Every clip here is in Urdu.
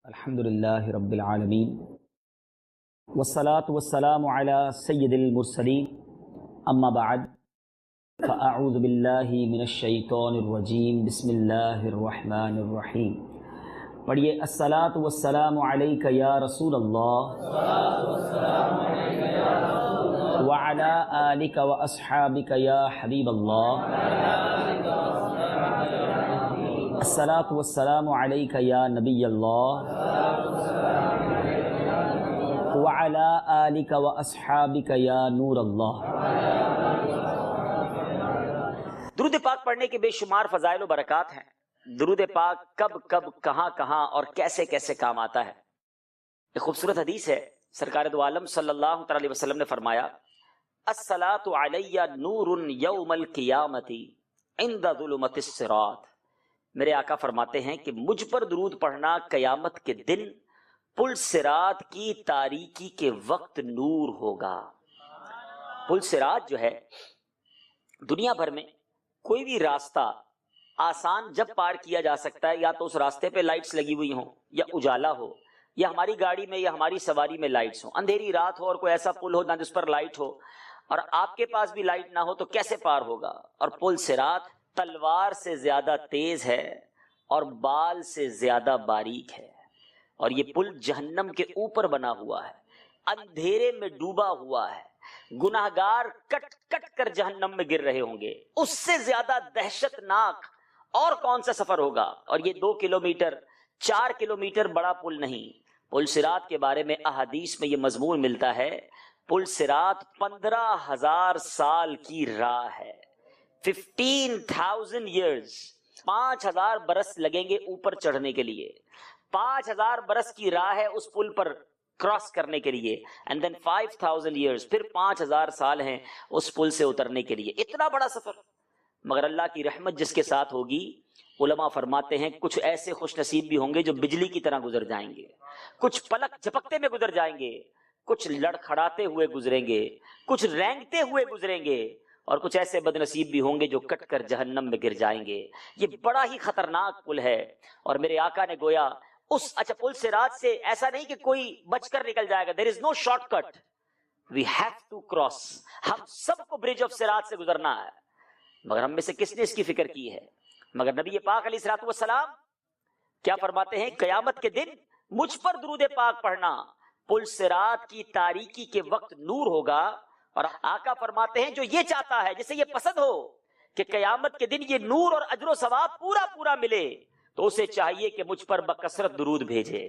الحمدللہ رب العالمین والصلاة والسلام علی سید المرسلین اما بعد فاعوذ باللہ من الشیطان الرجیم بسم اللہ الرحمن الرحیم۔ پڑھیے الصلاۃ والسلام علیک یا رسول اللہ وعلی آلک واصحابک یا حبیب اللہ۔ الصلاۃ والسلام علیک یا نبی اللہ وعلی آلک واصحابک یا نور اللہ۔ درود پاک پڑھنے کے بے شمار فضائل و برکات ہیں۔ درود پاک کب کب کہاں کہاں اور کیسے کیسے کام آتا ہے۔ ایک خوبصورت حدیث ہے، سرکار دو عالم صلی اللہ علیہ وسلم نے فرمایا الصلاۃ علی نور یوم القیامۃ عند ظلمۃ الصراط۔ میرے آقا فرماتے ہیں کہ مجھ پر درود پڑھنا قیامت کے دن پل صراط کی تاریکی کے وقت نور ہوگا۔ پل صراط جو ہے، دنیا بھر میں کوئی بھی راستہ آسان جب پار کیا جا سکتا ہے، یا تو اس راستے پہ لائٹس لگی ہوئی ہوں، یا اجالا ہو، یا ہماری گاڑی میں یا ہماری سواری میں لائٹس ہوں۔ اندھیری رات ہو اور کوئی ایسا پل ہو نہ جس پر لائٹ ہو، اور آپ کے پاس بھی لائٹ نہ ہو تو کیسے پار ہوگا؟ اور پل صراط تلوار سے زیادہ تیز ہے اور بال سے زیادہ باریک ہے، اور یہ پل جہنم کے اوپر بنا ہوا ہے، اندھیرے میں ڈوبا ہوا ہے، گناہگار کٹ کٹ کر جہنم میں گر رہے ہوں گے۔ اس سے زیادہ دہشت ناک اور کون سا سفر ہوگا؟ اور یہ 2 کلومیٹر 4 کلومیٹر بڑا پل نہیں۔ پل صراط کے بارے میں احادیث میں یہ مضمون ملتا ہے، پل صراط 15,000 سال کی راہ ہے، 15,000 years، 5,000 برس لگیں گے اوپر چڑھنے کے لیے۔ 5,000 برس کی راہ ہے اس پل پر کراس کرنے کے لیے، and then 5,000 years، پھر 5,000 سال ہیں اس پل سے اترنے کے لیے۔ اتنا بڑا سفر، مگر اللہ کی رحمت جس کے ساتھ ہوگی، علماء فرماتے ہیں کچھ ایسے خوش نصیب بھی ہوں گے جو بجلی کی طرح گزر جائیں گے، کچھ پلک جھپکتے میں گزر جائیں گے، کچھ لڑکھڑاتے ہوئے گزریں گے، کچھ رینگتے ہوئے گزریں گے، اور کچھ ایسے بد نصیب بھی ہوں گے جو کٹ کر جہنم میں گر جائیں گے۔ یہ بڑا ہی خطرناک پل ہے، اور میرے آقا نے گویا پل صراط سے ایسا نہیں کہ کوئی بچ کر نکل جائے گا، there is no short cut، we have to cross، ہم سب کو برج آف صراط سے گزرنا ہے، مگر ہم میں سے کس نے اس کی فکر کی ہے؟ مگر نبی پاک علیہ الصلوۃ والسلام کیا فرماتے ہیں؟ قیامت کے دن مجھ پر درود پاک پڑھنا پل صراط کی تاریکی کے وقت نور ہوگا۔ اور آقا فرماتے ہیں جو یہ چاہتا ہے، جسے یہ پسند ہو کہ قیامت کے دن یہ نور اور اجر و ثواب پورا پورا ملے، تو اسے چاہیے کہ مجھ پر بکثرت درود بھیجے۔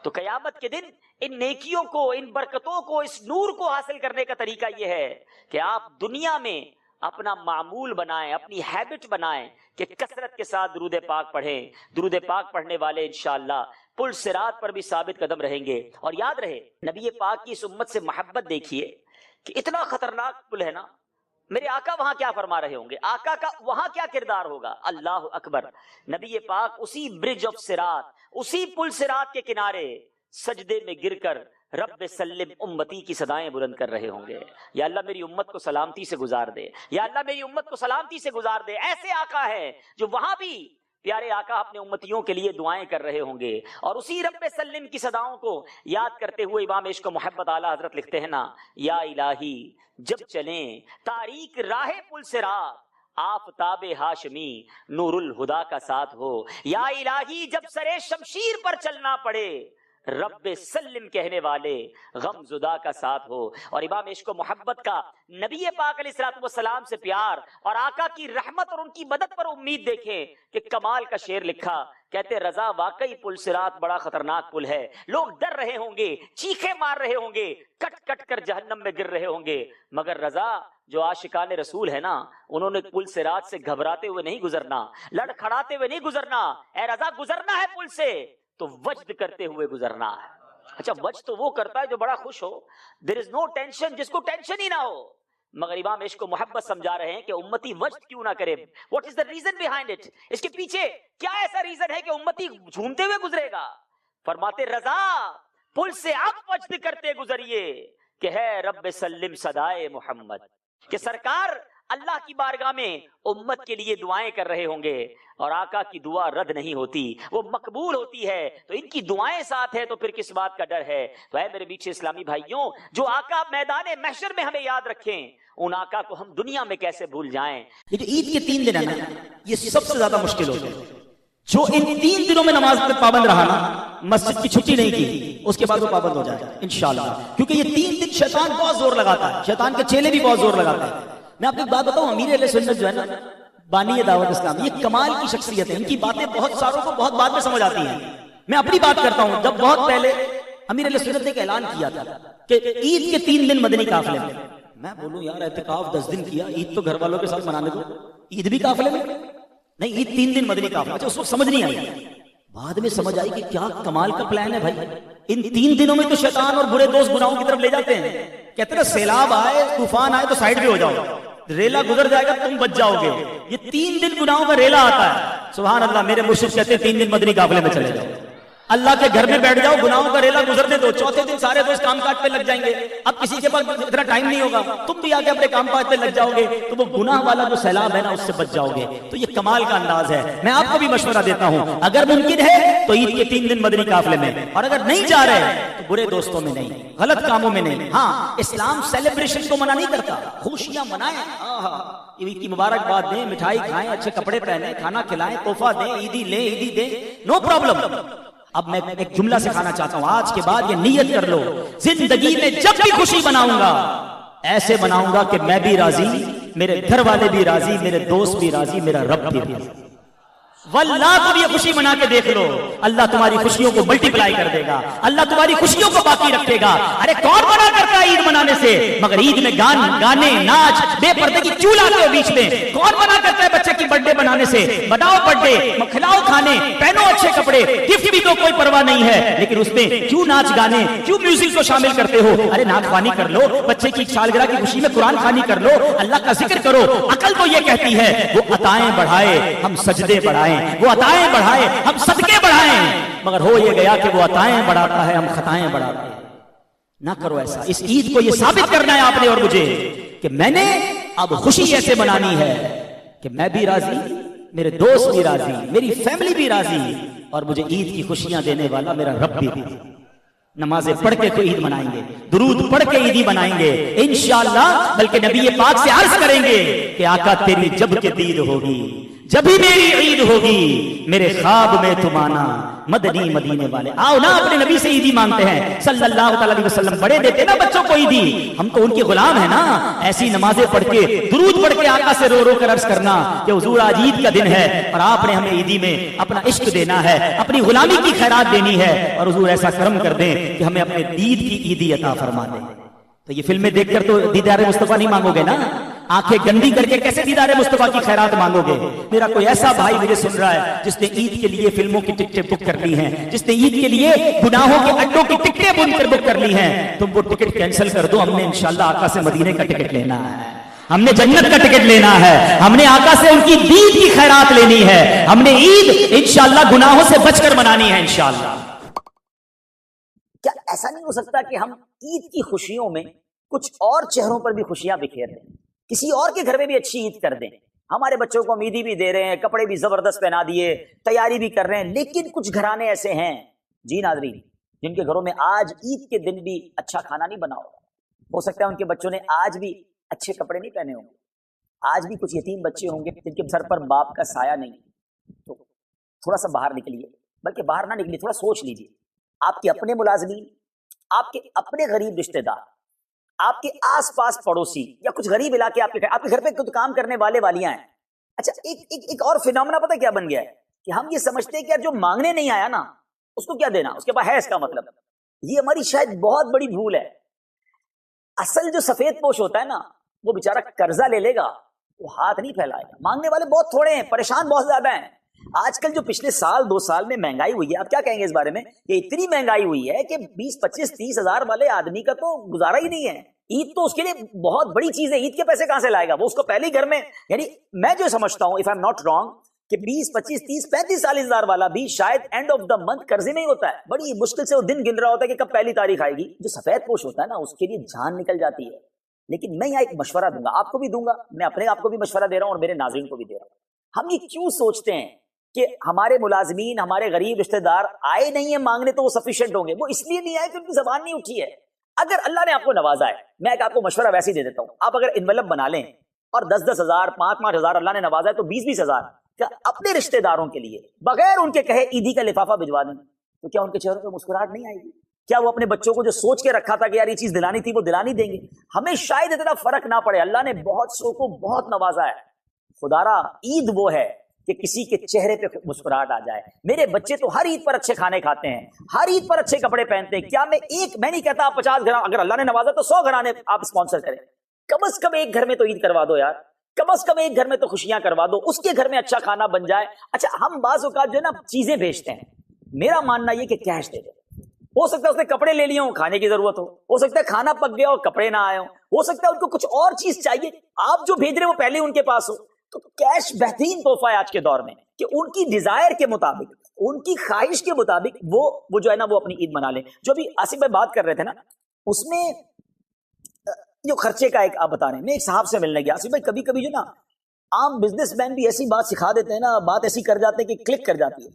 تو قیامت کے دن ان نیکیوں کو، ان برکتوں کو، اس نور کو حاصل کرنے کا طریقہ یہ ہے کہ آپ دنیا میں اپنا معمول بنائیں، اپنی ہیبٹ بنائیں کہ کثرت کے ساتھ درود پاک پڑھیں۔ درود پاک پڑھنے والے انشاءاللہ پل صراط پر بھی ثابت قدم رہیں گے۔ اور یاد رہے، نبی پاک کی اس امت سے محبت دیکھیے کہ اتنا خطرناک پل ہے نا، میرے آقا وہاں کیا فرما رہے ہوں گے، آقا کا وہاں کیا کردار ہوگا؟ اللہ اکبر۔ نبی پاک اسی برج آف صراط، اسی پل صراط کے کنارے سجدے میں گر کر رب سلم امتی کی صدائیں بلند کر رہے ہوں گے، یا اللہ میری امت کو سلامتی سے گزار دے، یا اللہ میری امت کو سلامتی سے گزار دے۔ ایسے آقا ہے جو وہاں بھی پیارے آقا اپنے امتیوں کے لیے دعائیں کر رہے ہوں گے، اور اسی رب سلم کی صداؤں کو یاد کرتے ہوئے امام عشق و محبت اعلیٰ حضرت لکھتے ہیں نا، یا الہی جب چلیں تاریک راہ پل صراط، آفتاب ہاشمی نور الہدا کا ساتھ ہو، یا الہی جب سرے شمشیر پر چلنا پڑے، رب سلم کہنے والے غم زدہ کا ساتھ ہو۔ اور امام عشق و محبت کا نبی پاک علیہ الصلوۃ والسلام سے پیار اور آقا کی رحمت اور ان کی مدد پر امید دیکھیں کہ کمال کا شعر لکھا، کہتے رضا واقعی پل صراط بڑا خطرناک پل ہے، لوگ ڈر رہے ہوں گے، چیخیں مار رہے ہوں گے، کٹ کٹ کر جہنم میں گر رہے ہوں گے، مگر رضا جو عاشقان رسول ہے نا، انہوں نے پل صراط سے گھبراتے ہوئے نہیں گزرنا، لڑکھڑاتے ہوئے نہیں گزرنا۔ اے رضا گزرنا ہے پل سے تو وجد کرتے ہوئے گزرنا ہے۔ اچھا، وجد تو وہ کرتا ہے جو بڑا خوش ہو، there is no tension، جس کو ٹینشن ہی نہ ہو۔ مگر امام عشق و محبت سمجھا رہے ہیں کہ امتی وجد کیوں نہ کرے، what is the reason behind it، اس کے پیچھے کیا ایسا ریزن ہے کہ امتی جھومتے ہوئے گزرے گا؟ فرماتے رضا پل سے اب وجد کرتے گزریے کہ ہے رب سلم صدائے محمد، کہ سرکار اللہ کی بارگاہ میں امت کے لیے دعائیں کر رہے ہوں گے، اور آقا کی دعا رد نہیں ہوتی، وہ مقبول ہوتی ہے، تو ان کی دعائیں ساتھ ہے تو پھر کس بات کا ڈر ہے؟ تو اے میرے میٹھے اسلامی بھائیوں، جو آقا میدان محشر میں ہمیں یاد رکھیں، ان آقا کو ہم دنیا میں کیسے بھول جائیں؟ یہ جو عید کے 3 دن ہے نا، یہ سب سے زیادہ مشکل ہوتا ہے۔ جو ان 3 دنوں میں نماز پر پابند رہا نا، مسجد کی چھٹی نہیں کی، اس کے بعد وہ پابند ہو جائے گا انشاءاللہ، کیونکہ یہ 3 دن شیطان بہت زور لگاتا ہے، شیطان کے چیلے بھی بہت زور لگاتے ہیں۔ میں آپ کو ایک بات بتاؤں، امیر اہل سنت جو ہے نا، بانی دعوت اسلام، یہ کمال کی شخصیت ہے، ان کی باتیں بہت ساروں کو بہت بعد میں سمجھ آتی ہیں۔ میں اپنی بات کرتا ہوں، جب بہت پہلے امیر اہل سنت نے ایک اعلان کیا تھا کہ عید کے 3 دن مدنی قافلے میں، میں بولوں یار اعتکاف 10 دن کیا، عید تو گھر والوں کے ساتھ منانے دو، عید بھی قافلے میں نہیں، عید 3 دن مدنی قافلے۔ اچھا، اس وقت سمجھ نہیں آئی، بعد میں سمجھ آئی کہ کیا کمال کا پلان ہے بھائی۔ ان 3 دنوں میں تو شیطان اور برے دوست گناہوں کی طرف لے جاتے ہیں، کہتے ہیں سیلاب آئے، طوفان آئے تو سائڈ پہ ہو جاؤ، ریلا گزر جائے گا تم بچ جاؤ گے۔ یہ 3 دن گناہوں کا ریلا آتا ہے، سبحان اللہ۔ میرے مرشد کہتے ہیں 3 دن مدنی قافلے میں چلے جاؤ، اللہ کے گھر میں بیٹھ جاؤ، گناہوں کا ریلا گزرنے دو، چوتھے دن سارے دوست کام کاج پہ لگ جائیں گے، اب کسی کے پاس اتنا ٹائم نہیں ہوگا، تم بھی آگے اپنے کام کاج پہ لگ جاؤ گے، تو وہ گناہ والا جو سیلاب ہے نا، اس سے بچ جاؤ گے۔ تو یہ کمال کا انداز ہے۔ میں آپ کو بھی مشورہ دیتا ہوں، اگر ممکن ہے تو عید کے 3 دن مدنی قافلے میں، اور اگر نہیں جا رہے تو برے دوستوں میں نہیں، غلط کاموں میں نہیں۔ ہاں، اسلام سیلیبریشن کو منع نہیں کرتا، خوشیاں منائیں، عید کی مبارکباد دیں، مٹھائی کھائیں، اچھے کپڑے پہنیں، کھانا کھلائیں، تحفہ دیں، عیدی لیں، عیدی دیں، نو پرابلم۔ اب میں ایک جملہ سکھانا چاہتا ہوں، آج کے بعد یہ نیت کر لو، زندگی میں جب بھی خوشی مناؤں گا، ایسے مناؤں گا کہ میں بھی راضی، میرے گھر والے بھی راضی، میرے دوست بھی راضی، میرا رب بھی راضی۔ واللہ تم یہ خوشی منا کے دیکھ لو، اللہ تمہاری خوشیوں کو ملٹیپلائی کر دے گا، اللہ تمہاری خوشیوں کو باقی رکھے گا۔ ارے کون منع کرتا ہے عید منانے سے؟ مگر عید میں گانے، ناچ، بے پردے کی چول آتے ہو بیچ میں، کون منع کرتا ہے بچے کی برتھ ڈے بنانے سے؟ بناؤ برتھ ڈے، کھلاؤ کھانے، پہنو اچھے کپڑے، گفٹ بھی تو کوئی پرواہ نہیں ہے، لیکن اس میں کیوں ناچ گانے، کیوں میوزک کو شامل کرتے ہو؟ ارے نعت خوانی کر لو، بچے کی سالگرہ کی خوشی میں قرآن خوانی کر لو، اللہ کا ذکر کرو۔ عقل تو یہ کہتی ہے وہ عطائیں بڑھائے ہم سجدے بڑھائیں، وہ عطائیں بڑھائے ہم صدقے بڑھائیں، مگر ہو یہ گیا کہ وہ عطائیں بڑھاتا ہے ہم خطائیں بڑھاتے ہیں۔ نہ کرو ایسا۔ اس عید کو یہ ثابت کرنا ہے آپ نے اور مجھے کہ میں نے اب خوشی ایسے منانی ہے کہ میں بھی راضی، میرے دوست بھی راضی، میری فیملی بھی راضی، اور مجھے عید کی خوشیاں دینے والا میرا رب بھی راضی۔ نمازیں پڑھ کے تو عید منائیں گے، درود پڑھ کے عیدی منائیں گے انشاءاللہ، بلکہ نبی پاک سے عرض کریں گے کہ آقا تیری جب کے دید ہوگی، جب ہی میری عید ہوگی، میرے خواب میں تم آنا مدنی مدینے والے۔ آؤ نا اپنے نبی سے عیدی مانگتے ہیں صلی اللہ علیہ وسلم، بڑے دیتے نا بچوں کو عیدی، ہم تو ان کے غلام ہیں نا۔ ایسی نمازیں پڑھ کے درود پڑھ کے آقا سے رو رو کر عرض کرنا کہ حضور آج عید کا دن ہے اور آپ نے ہمیں عیدی میں اپنا عشق دینا ہے، اپنی غلامی کی خیرات دینی ہے، اور حضور ایسا کرم کر دیں کہ ہمیں اپنے دید کی عیدی عطا فرما دیں۔ تو یہ فلمیں دیکھ کر تو دیدار مصطفیٰ نہیں مانگو گے نا، آنکھیں گندی کر کے کیسے دیدار مصطفیٰ کی خیرات مانگو گے؟ میرا کوئی ایسا بھائی مجھے سن رہا ہے جس نے عید کے لیے فلموں کی ٹکٹیں بک کر لی ہیں، جس نے عید کے لیے گناہوں کے اڈوں کی ٹکٹیں بن کر بک کر لی ہیں، تم وہ ٹکٹ کینسل کر دو۔ ہم نے انشاءاللہ آقا سے مدینے کا ٹکٹ لینا ہے، ہم نے جنت کا ٹکٹ لینا ہے، ہم نے آقا سے ان کی دید کی خیرات لینی ہے، ہم نے عید انشاءاللہ گناہوں سے بچ کر منانی ہے انشاءاللہ۔ کیا ایسا نہیں ہو سکتا کہ ہم عید کی خوشیوں میں کچھ اور چہروں پر بھی خوشیاں بکھیر دیں، کسی اور کے گھر میں بھی اچھی عید کر دیں؟ ہمارے بچوں کو عیدی بھی دے رہے ہیں، کپڑے بھی زبردست پہنا دیے، تیاری بھی کر رہے ہیں، لیکن کچھ گھرانے ایسے ہیں جی ناظرین جن کے گھروں میں آج عید کے دن بھی اچھا کھانا نہیں بنا ہوگا، ہو سکتا ہے ان کے بچوں نے آج بھی اچھے کپڑے نہیں پہنے ہوں گے، آج بھی کچھ یتیم بچے ہوں گے جن کے سر پر باپ کا سایہ نہیں، تو تھوڑا سا باہر نکلیے، بلکہ باہر نہ نکلیے، تھوڑا سوچ لیجیے، آپ کے اپنے ملازمین، آپ کے اپنے غریب رشتہ دار، آپ کے آس پاس پڑوسی، یا کچھ غریب علاقے آپ کے گھر پہ کچھ کام کرنے والے والیاں ہیں۔ اچھا ایک اور فینومنا پتہ کیا بن گیا ہے کہ ہم یہ سمجھتے ہیں کہ جو مانگنے نہیں آیا نا اس کو کیا دینا، اس کے پاس ہے اس کا مطلب۔ یہ ہماری شاید بہت بڑی بھول ہے۔ اصل جو سفید پوش ہوتا ہے نا وہ بیچارہ قرضہ لے لے گا، وہ ہاتھ نہیں پھیلائے گا۔ مانگنے والے بہت تھوڑے ہیں، پریشان بہت زیادہ ہیں۔ آج کل جو پچھلے سال 2 سال میں مہنگائی ہوئی ہے، آپ کیا کہیں گے اس بارے میں؟ کہ اتنی مہنگائی ہوئی ہے کہ 20 25 30 ہزار والے آدمی کا تو گزارا ہی نہیں ہے۔ عید تو اس کے لیے بہت بڑی چیز ہے، عید کے پیسے کہاں سے لائے گا وہ؟ اس کو پہلے ہی گھر میں، یعنی میں جو سمجھتا ہوں if I am not wrong کہ 20 25 30 35 40 ہزار والا بھی شاید اینڈ آف دا منتھ قرضے میں ہی ہوتا ہے، بڑی مشکل سے وہ دن گن رہا ہوتا ہے کہ کب پہلی تاریخ آئے گی۔ جو سفید پوش ہوتا ہے نا اس کے لیے جان نکل جاتی ہے، لیکن میں یہاں ایک مشورہ دوں گا، آپ کو بھی دوں گا، میں اپنے آپ کو بھی مشورہ دے رہا ہوں اور میرے ناظرین کو بھی دے رہا ہوں۔ ہم یہ کیوں سوچتے ہیں کہ ہمارے ملازمین، ہمارے غریب رشتہ دار آئے نہیں ہیں مانگنے تو وہ سفیشینٹ ہوں گے؟ وہ اس لیے نہیں آئے کہ ان کی زبان نہیں اٹھی ہے۔ اگر اللہ نے آپ کو نوازا ہے، میں ایک آپ کو مشورہ ویسے ہی دے دیتا ہوں، آپ اگر انویلپ بنا لیں اور 10,000 5,000 اللہ نے نوازا ہے تو 20,000 کیا اپنے رشتہ داروں کے لیے بغیر ان کے کہے عیدی کا لفافہ بھجوا دیں، تو کیا ان کے چہروں پہ مسکراہٹ نہیں آئے گی؟ کیا وہ اپنے بچوں کو جو سوچ کے رکھا تھا کہ یار یہ چیز دلانی تھی وہ دلانی دیں گے؟ ہمیں شاید اتنا فرق نہ پڑے، اللہ نے بہت سو کو بہت نوازا ہے۔ خدارا عید وہ ہے کہ کسی کے چہرے پہ مسکراہٹ آ جائے۔ میرے بچے تو ہر عید پر اچھے کھانے کھاتے ہیں، ہر عید پر اچھے کپڑے پہنتے ہیں۔ کیا میں نہیں کہتا آپ 50 گھر، اگر اللہ نے نوازا تو 100 گھرانے آپ اسپانسر کریں، کم از کم ایک گھر میں تو عید کروا دو یار، کم از کم ایک گھر میں تو خوشیاں کروا دو، اس کے گھر میں اچھا کھانا بن جائے۔ اچھا ہم بعض اوقات جو ہے نا چیزیں بھیجتے ہیں، میرا ماننا یہ کہ کیش دے دیں، ہو سکتا ہے اس نے کپڑے لے لیے ہوں، کھانے کی ضرورت ہو سکتا ہے کھانا پک گیا اور کپڑے نہ آئے ہو سکتا ہے ان کو کچھ اور چیز چاہیے، آپ جو بھیج رہے وہ پہلے ان کے پاس ہو، تو کیش بہترین تحفہ ہے آج کے دور میں کہ ان کی ڈیزائر کے مطابق، ان کی خواہش کے مطابق وہ جو ہے نا وہ اپنی عید منا لیں۔ جو بھی آصف بھائی بات کر رہے تھے نا، اس میں جو خرچے کا ایک آپ بتا رہے ہیں، میں ایک صاحب سے ملنے گیا، آصف بھائی کبھی کبھی جو نا عام بزنس مین بھی ایسی بات سکھا دیتے ہیں نا، بات ایسی کر جاتے ہیں کہ کلک کر جاتی ہے۔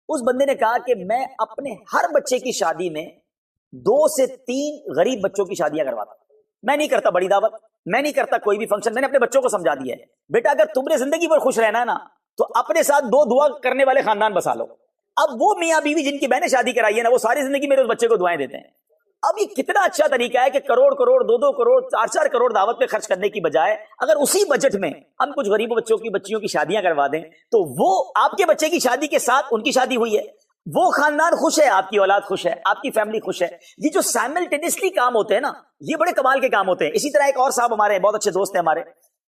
اس بندے نے کہا کہ میں اپنے ہر بچے کی شادی میں 2 سے 3 غریب بچوں کی شادیاں کرواتا ہوں، میں نہیں کرتا بڑی دعوت، میں نہیں کرتا کوئی بھی فنکشن، میں نے اپنے بچوں کو سمجھا دیا ہے بیٹا اگر تم نے زندگی بھر خوش رہنا ہے نا تو اپنے ساتھ 2 دعا کرنے والے خاندان بسا لو۔ اب وہ میاں بیوی جن کی میں نے شادی کرائی ہے نا، وہ ساری زندگی میرے اس بچے کو دعائیں دیتے ہیں۔ اب یہ کتنا اچھا طریقہ ہے کہ کروڑ 2 کروڑ 4 کروڑ دعوت پہ خرچ کرنے کی بجائے اگر اسی بجٹ میں ہم کچھ غریب بچیوں کی شادیاں کروا دیں تو وہ آپ کے بچے کی شادی کے ساتھ ان کی شادی ہوئی ہے، وہ خاندان خوش ہے، آپ کی اولاد خوش ہے، آپ کی فیملی خوش ہے۔ یہ جو سائملٹینیسلی کام ہوتے ہیں نا، یہ بڑے کمال کے کام ہوتے ہیں۔ اسی طرح ایک اور صاحب ہمارے بہت اچھے دوست ہیں ہمارے،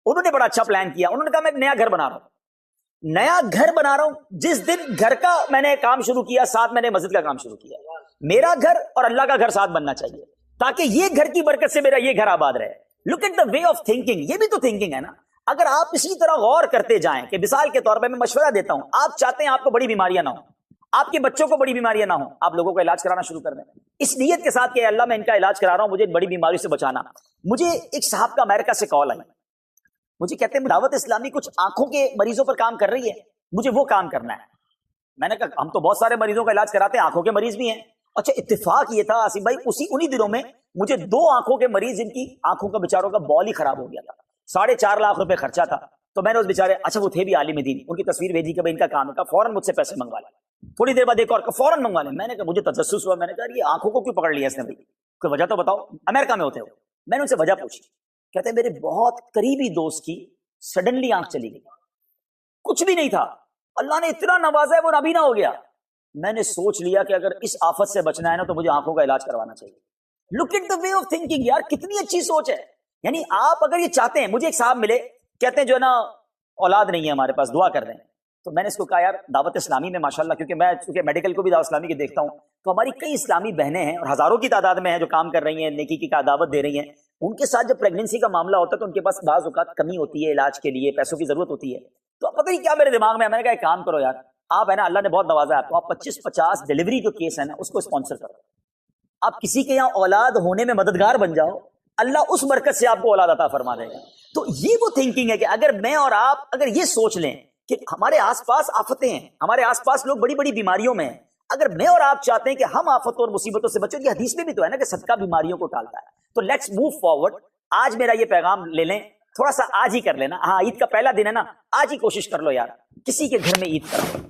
انہوں نے بڑا اچھا پلان کیا، انہوں نے کہا میں ایک نیا گھر بنا رہا ہوں، جس دن گھر کا میں نے کام شروع کیا ساتھ میں نے مسجد کا کام شروع کیا، میرا گھر اور اللہ کا گھر ساتھ بننا چاہیے تاکہ یہ گھر کی برکت سے میرا یہ گھر آباد رہے۔ Look at the way of thinking, یہ بھی تو تھنکنگ ہے نا۔ اگر آپ اسی طرح غور کرتے جائیں کہ مثال کے طور پہ میں مشورہ دیتا ہوں، آپ چاہتے ہیں آپ کو بڑی بیماریاں نہ ہوں، آپ کے بچوں کو بڑی بیماریاں نہ ہوں، آپ لوگوں کا علاج کرانا شروع کر دیں اس نیت کے ساتھ کہ اللہ میں ان کا علاج کرا رہا ہوں، مجھے بڑی بیماری سے بچانا۔ مجھے ایک صاحب کا امریکہ سے کال آئی، مجھے کہتے ہیں دعوت اسلامی کچھ آنکھوں کے مریضوں پر کام کر رہی ہے، مجھے وہ کام کرنا ہے۔ میں نے کہا ہم تو بہت سارے مریضوں کا علاج کراتے ہیں، آنکھوں کے مریض بھی ہیں۔ اچھا اتفاق یہ تھا آصف بھائی انہی دنوں میں مجھے 2 آنکھوں کے مریض جن کی آنکھوں کا بیچاروں کا بال ہی خراب ہو گیا تھا، 4.5 لاکھ روپے خرچہ تھا، تو میں نے اس بیچارے، اچھا وہ تھے بھی عالم دین، ان کی تصویر بھیجی کہ بھائی ان کا کام ہے، کہا فوراً مجھ سے پیسے منگوا لیں، تھوڑی دیر بعد ایک اور فوراً منگوا لیں۔ میں نے کہا مجھے تجسس ہوا، میں نے کہا یہ آنکھوں کو کیوں پکڑ لیا اس نے بھائی، کوئی وجہ تو بتاؤ، امریکہ میں ہوتے ہو۔ میں نے ان سے وجہ پوچھی، کہتے ہیں میرے بہت قریبی دوست کی سڈنلی آنکھ چلی گئی، کچھ بھی نہیں تھا، اللہ نے اتنا نوازا ہے وہ نابینا ہو گیا۔ میں نے سوچ لیا کہ اگر اس آفت سے بچنا ہے نا تو مجھے آنکھوں کا علاج کروانا چاہیے۔ Look at the way of thinking, یار کتنی اچھی سوچ ہے۔ یعنی آپ اگر یہ چاہتے ہیں، مجھے ایک صاحب ملے کہتے ہیں جو ہے نا اولاد نہیں ہے ہمارے پاس، دعا کر دیں، تو میں نے اس کو کہا یار دعوت اسلامی میں ماشاءاللہ، کیونکہ میڈیکل کو بھی دعوت اسلامی کے دیکھتا ہوں، تو ہماری کئی اسلامی بہنیں ہیں اور ہزاروں کی تعداد میں ہیں جو کام کر رہی ہیں، نیکی کی دعوت دے رہی ہیں، ان کے ساتھ جب پریگننسی کا معاملہ ہوتا ہے تو ان کے پاس بعض اوقات کمی ہوتی ہے، علاج کے لیے پیسوں کی ضرورت ہوتی ہے، تو پتہ نہیں کیا میرے دماغ میں، میں نے کہا ایک کام کرو یار، آپ ہے نا اللہ نے بہت نوازا ہے آپ کو، آپ 25-50 ڈیلیوری جو کیس ہے نا اس کو اسپانسر کرو، آپ کسی کے یہاں اولاد ہونے میں مددگار بن جاؤ، اللہ اس برکت سے آپ کو اولاد عطا فرما دے گا۔ تو یہ وہ تھنکنگ ہے کہ اگر میں اور آپ اگر یہ سوچ لیں کہ ہمارے آس پاس آفتیں ہیں، ہمارے آس پاس لوگ بڑی بڑی بیماریوں میں ہیں، اگر میں اور آپ چاہتے ہیں کہ ہم آفتوں اور مصیبتوں سے بچیں، یہ حدیث میں بھی تو ہے نا کہ صدقہ بیماریوں کو ٹالتا ہے، تو لیٹس موو فارورڈ۔ آج میرا یہ پیغام لے لیں، تھوڑا سا آج ہی کر لینا، ہاں عید کا پہلا دن ہے نا، آج ہی کوشش کر لو یار، کسی کے گھر میں عید کرو۔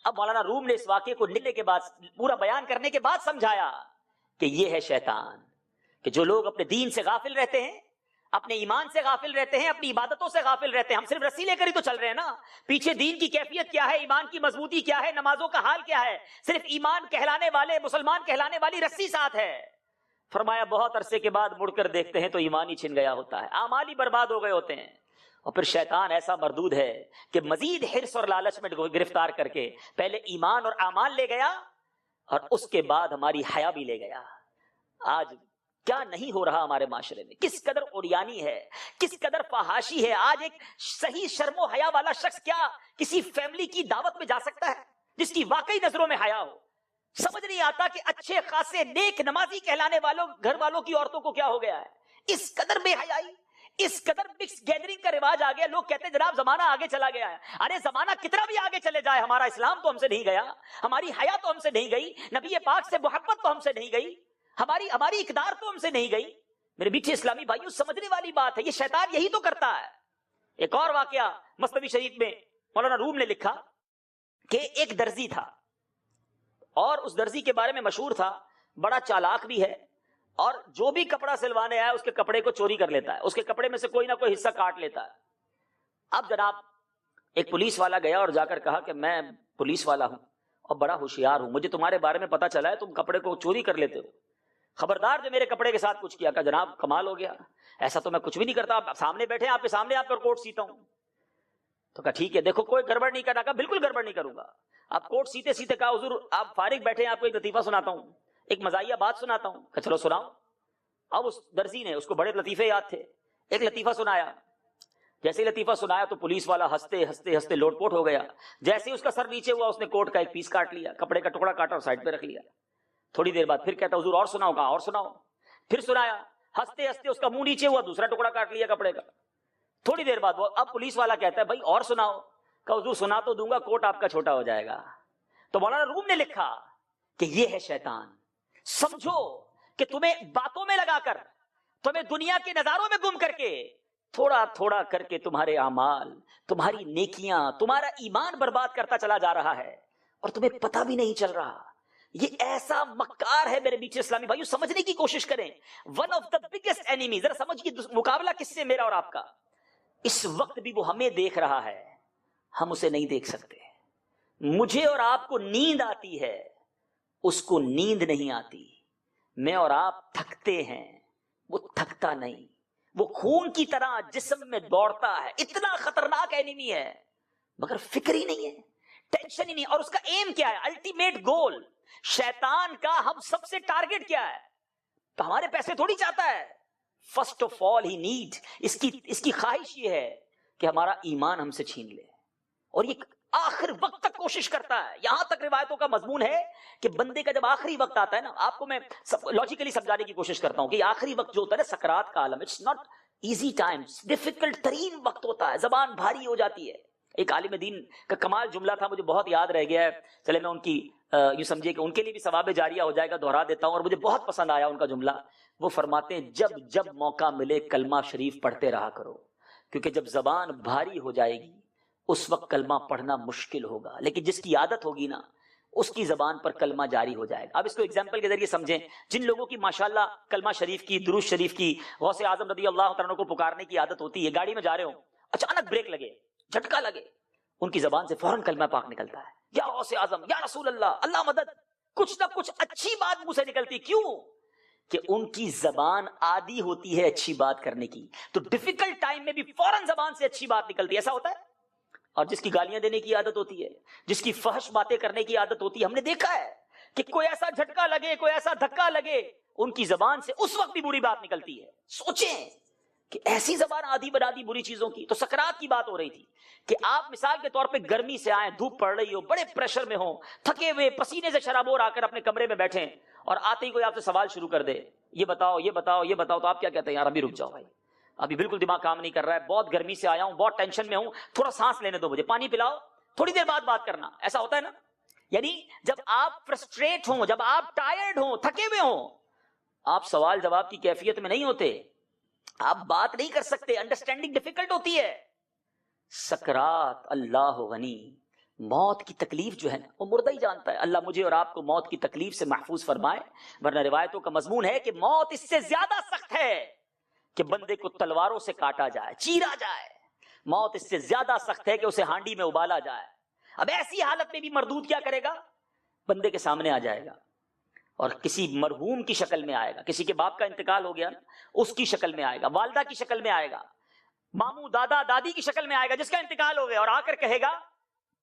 اب مولانا روم نے اس واقعے کو نکلنے کے بعد، پورا بیان کرنے کے بعد سمجھایا کہ یہ ہے شیطان، کہ جو لوگ اپنے دین سے غافل رہتے ہیں، اپنے ایمان سے غافل رہتے ہیں، اپنی عبادتوں سے غافل رہتے ہیں۔ ہم صرف رسی لے کر ہی تو چل رہے ہیں نا، پیچھے دین کی کیفیت کیا ہے، ایمان کی مضبوطی کیا ہے، نمازوں کا حال کیا ہے، صرف ایمان کہلانے والے، مسلمان کہلانے والی رسی ساتھ ہے۔ فرمایا بہت عرصے کے بعد مڑ کر دیکھتے ہیں تو ایمان ہی چھن گیا ہوتا ہے، اعمال ہی برباد ہو گئے ہوتے ہیں، اور پھر شیطان ایسا مردود ہے کہ مزید حرص اور لالچ میں گرفتار کر کے پہلے ایمان اور اعمال لے گیا اور اس کے بعد ہماری حیا بھی لے گیا۔ آج کیا نہیں ہو رہا ہمارے معاشرے میں، کس قدر اوریانی ہے، کس قدر فحاشی ہے۔ آج ایک صحیح شرم و حیا والا شخص کیا کسی فیملی کی دعوت میں جا سکتا ہے جس کی واقعی نظروں میں حیا ہو؟ سمجھ نہیں آتا کہ اچھے خاصے نیک نمازی کہلانے والوں گھر والوں کی عورتوں کو کیا ہو گیا ہے۔ اس قدر بے حیائی، اس قدر مکس گیدرنگ کا رواج آ گیا. لوگ کہتے ہیں جناب زمانہ آگے چلا گیا ہے. ارے زمانہ کتنا بھی آگے چلے جائے، ہمارا اسلام تو ہم سے نہیں گیا، ہماری حیا تو ہم سے نہیں گئی، نبی پاک سے محبت تو ہم سے نہیں گئی، ہماری اقدار تو ہم سے نہیں گئی. میرے میٹھے اسلامی بھائیوں، سمجھنے والی بات ہے، یہ شیطان یہی تو کرتا ہے. ایک اور واقعہ مثنوی شریف میں مولانا روم نے لکھا کہ ایک درزی تھا، اور اس درزی کے بارے میں مشہور تھا بڑا چالاک بھی ہے، اور جو بھی کپڑا سلوانے آیا اس کے کپڑے کو چوری کر لیتا ہے، اس کے کپڑے میں سے کوئی نہ کوئی حصہ کاٹ لیتا ہے. اب جناب ایک پولیس والا گیا اور جا کر کہا کہ میں پولیس والا ہوں اور بڑا ہوشیار ہوں، مجھے تمہارے بارے میں پتا چلا ہے تم کپڑے کو چوری کر لیتے ہو، خبردار جو میرے کپڑے کے ساتھ کچھ کیا. کہا جناب کمال ہو گیا، ایسا تو میں کچھ بھی نہیں کرتا، آپ سامنے بیٹھے آپ کے سامنے آپ پر کوٹ سیتا ہوں. تو کہا ٹھیک ہے دیکھو کوئی گڑبڑ نہیں کرنا. کہا بالکل گڑبڑ نہیں کروں گا. آپ کوٹ سیتے سیتے کہا حضور آپ فارغ بیٹھے ہیں، آپ کو ایک لطیفہ سناتا ہوں، ایک مزاحیہ بات سناتا ہوں. کہا چلو سناؤ. اب اس درزی نے، اس کو بڑے لطیفے یاد تھے، ایک لطیفہ سنایا. جیسے ہی لطیفہ سنایا تو پولیس والا ہنستے ہنستے ہنستے لوٹ پوٹ ہو گیا. جیسے ہی اس کا سر نیچے ہوا اس نے کوٹ کا ایک پیس کاٹ لیا، کپڑے کا ٹکڑا کاٹا اور سائڈ پہ رکھ لیا. تھوڑی دیر بعد پھر کہتا حضور اور سناؤ. کہا اور سناؤ. پھر سنایا، ہنستے ہنستے اس کا منہ نیچے ہوا، دوسرا ٹکڑا کاٹ لیا کپڑے کا. تھوڑی دیر بعد وہ اب پولیس والا کہتا ہے بھائی اور سناؤ. کہا حضور سنا تو دوں گا، کوٹ آپ کا چھوٹا ہو جائے گا. تو مولانا روم نے لکھا کہ یہ ہے شیطان. سمجھو کہ تمہیں باتوں میں لگا کر، تمہیں دنیا کے نظاروں میں گم کر کے، تھوڑا تھوڑا کر کے تمہارے اعمال، تمہاری نیکیاں، تمہارا ایمان برباد کرتا چلا جا رہا ہے اور تمہیں پتہ بھی نہیں چل رہا. یہ ایسا مکار ہے میرے میٹھے اسلامی بھائیوں، سمجھنے کی کوشش کریں. One of the biggest enemy. ذرا سمجھیے مقابلہ کس سے، میرا اور آپ کا. اس وقت بھی وہ ہمیں دیکھ رہا ہے، ہم اسے نہیں دیکھ سکتے. مجھے اور آپ کو نیند آتی ہے، اس کو نیند نہیں آتی. میں اور آپ تھکتے ہیں، وہ تھکتا نہیں. وہ خون کی طرح جسم میں دوڑتا ہے. اتنا خطرناک اینیمی ہے مگر فکر ہی نہیں ہے، ٹینشن ہی نہیں. اور اس کا ایم کیا ہے؟ Ultimate goal. شیطان کا ہم سب سے ٹارگٹ کیا ہے؟ تو ہمارے پیسے تھوڑی چاہتا ہے. First of all he need, اس کی خواہش یہ ہے کہ ہمارا ایمان ہم سے چھین لے، اور یہ آخر وقت تک کوشش کرتا ہے. یہاں تک روایتوں کا مضمون ہے کہ بندے کا جب آخری وقت آتا ہے نا، آپ کو میں لاجیکلی سمجھانے کی کوشش کرتا ہوں کہ آخری وقت جو ہوتا ہے نا، سکرات کا عالم، it's not easy time, difficult ترین وقت ہوتا ہے، زبان بھاری ہو جاتی ہے. ایک عالم دین کا کمال جملہ تھا، مجھے بہت یاد رہ گیا ہے. چلے میں ان کی یوں سمجھے کہ ان کے لیے بھی ثواب جاریہ ہو جائے گا، دہرا دیتا ہوں، اور مجھے بہت پسند آیا ان کا جملہ. وہ فرماتے ہیں جب جب موقع ملے کلمہ شریف پڑھتے رہا کرو، کیونکہ جب زبان بھاری ہو جائے گی اس وقت کلمہ پڑھنا مشکل ہوگا، لیکن جس کی عادت ہوگی نا اس کی زبان پر کلمہ جاری ہو جائے گا. اب اس کو ایگزامپل کے ذریعے سمجھیں. جن لوگوں کی ماشاءاللہ کلمہ شریف کی، درود شریف کی، غوث اعظم رضی اللہ تعالیٰ عنہ کو پکارنے کی عادت ہوتی ہے، گاڑی میں جا رہے ہوں اچانک بریک لگے، جھٹکا لگے، ان کی زبان سے فوراً کلمہ پاک نکلتا ہے، یا غوث اعظم، یا رسول اللہ، اللہ مدد. کچھ نہ کچھ اچھی بات منہ سے نکلتی. کیوں؟ کہ ان کی زبان عادی ہوتی ہے اچھی بات کرنے کی، تو ڈیفیکلٹ ٹائم میں بھی فوراً زبان سے اچھی بات نکلتی ہے. ایسا ہوتا ہے. اور جس کی گالیاں دینے کی عادت ہوتی ہے، جس کی فحش باتیں کرنے کی عادت ہوتی ہے، ہم نے دیکھا ہے کہ کوئی ایسا جھٹکا لگے، کوئی ایسا دھکا لگے، ان کی زبان سے اس وقت بھی بری بات نکلتی ہے. سوچیں کہ ایسی زبان عادی بنا دی بری چیزوں کی. تو سکرات کی بات ہو رہی تھی کہ آپ مثال کے طور پہ گرمی سے آئیں، دھوپ پڑ رہی ہو، بڑے پریشر میں ہوں، تھکے ہوئے، پسینے سے شرابور آ کر اپنے کمرے میں بیٹھیں، اور آتے ہی کوئی آپ سے سوال شروع کر دے، یہ بتاؤ یہ بتاؤ یہ بتاؤ، تو آپ کیا کہتے ہیں؟ یار ابھی رک جاؤ بھائی، ابھی بالکل دماغ کام نہیں کر رہا ہے، بہت گرمی سے آیا ہوں، بہت ٹینشن میں ہوں، تھوڑا سانس لینے دو، مجھے پانی پلاؤ، تھوڑی دیر بعد بات کرنا. ایسا ہوتا ہے نا. یعنی جب آپ فرسٹریٹ ہوں، جب آپ ٹائرڈ ہوں، تھکے ہوئے ہوں، آپ سوال جواب کی کیفیت میں نہیں ہوتے، آپ بات نہیں کر سکتے، انڈرسٹینڈنگ ڈیفیکلٹ ہوتی ہے. سکرات اللہ غنی، موت کی تکلیف جو ہے نا وہ مردہ ہی جانتا ہے. اللہ مجھے اور آپ کو موت کی تکلیف سے محفوظ فرمائے. ورنہ روایتوں کا مضمون ہے کہ موت اس سے زیادہ سخت ہے کہ بندے کو تلواروں سے کاٹا جائے، چیرا جائے. موت اس سے زیادہ سخت ہے کہ اسے ہانڈی میں ابالا جائے. اب ایسی حالت میں بھی مردود کیا کرے گا؟ بندے کے سامنے آ جائے گا اور کسی مرحوم کی شکل میں آئے گا. کسی کے باپ کا انتقال ہو گیا نا، اس کی شکل میں آئے گا، والدہ کی شکل میں آئے گا، ماموں دادا دادی کی شکل میں آئے گا جس کا انتقال ہو گیا، اور آ کر کہے گا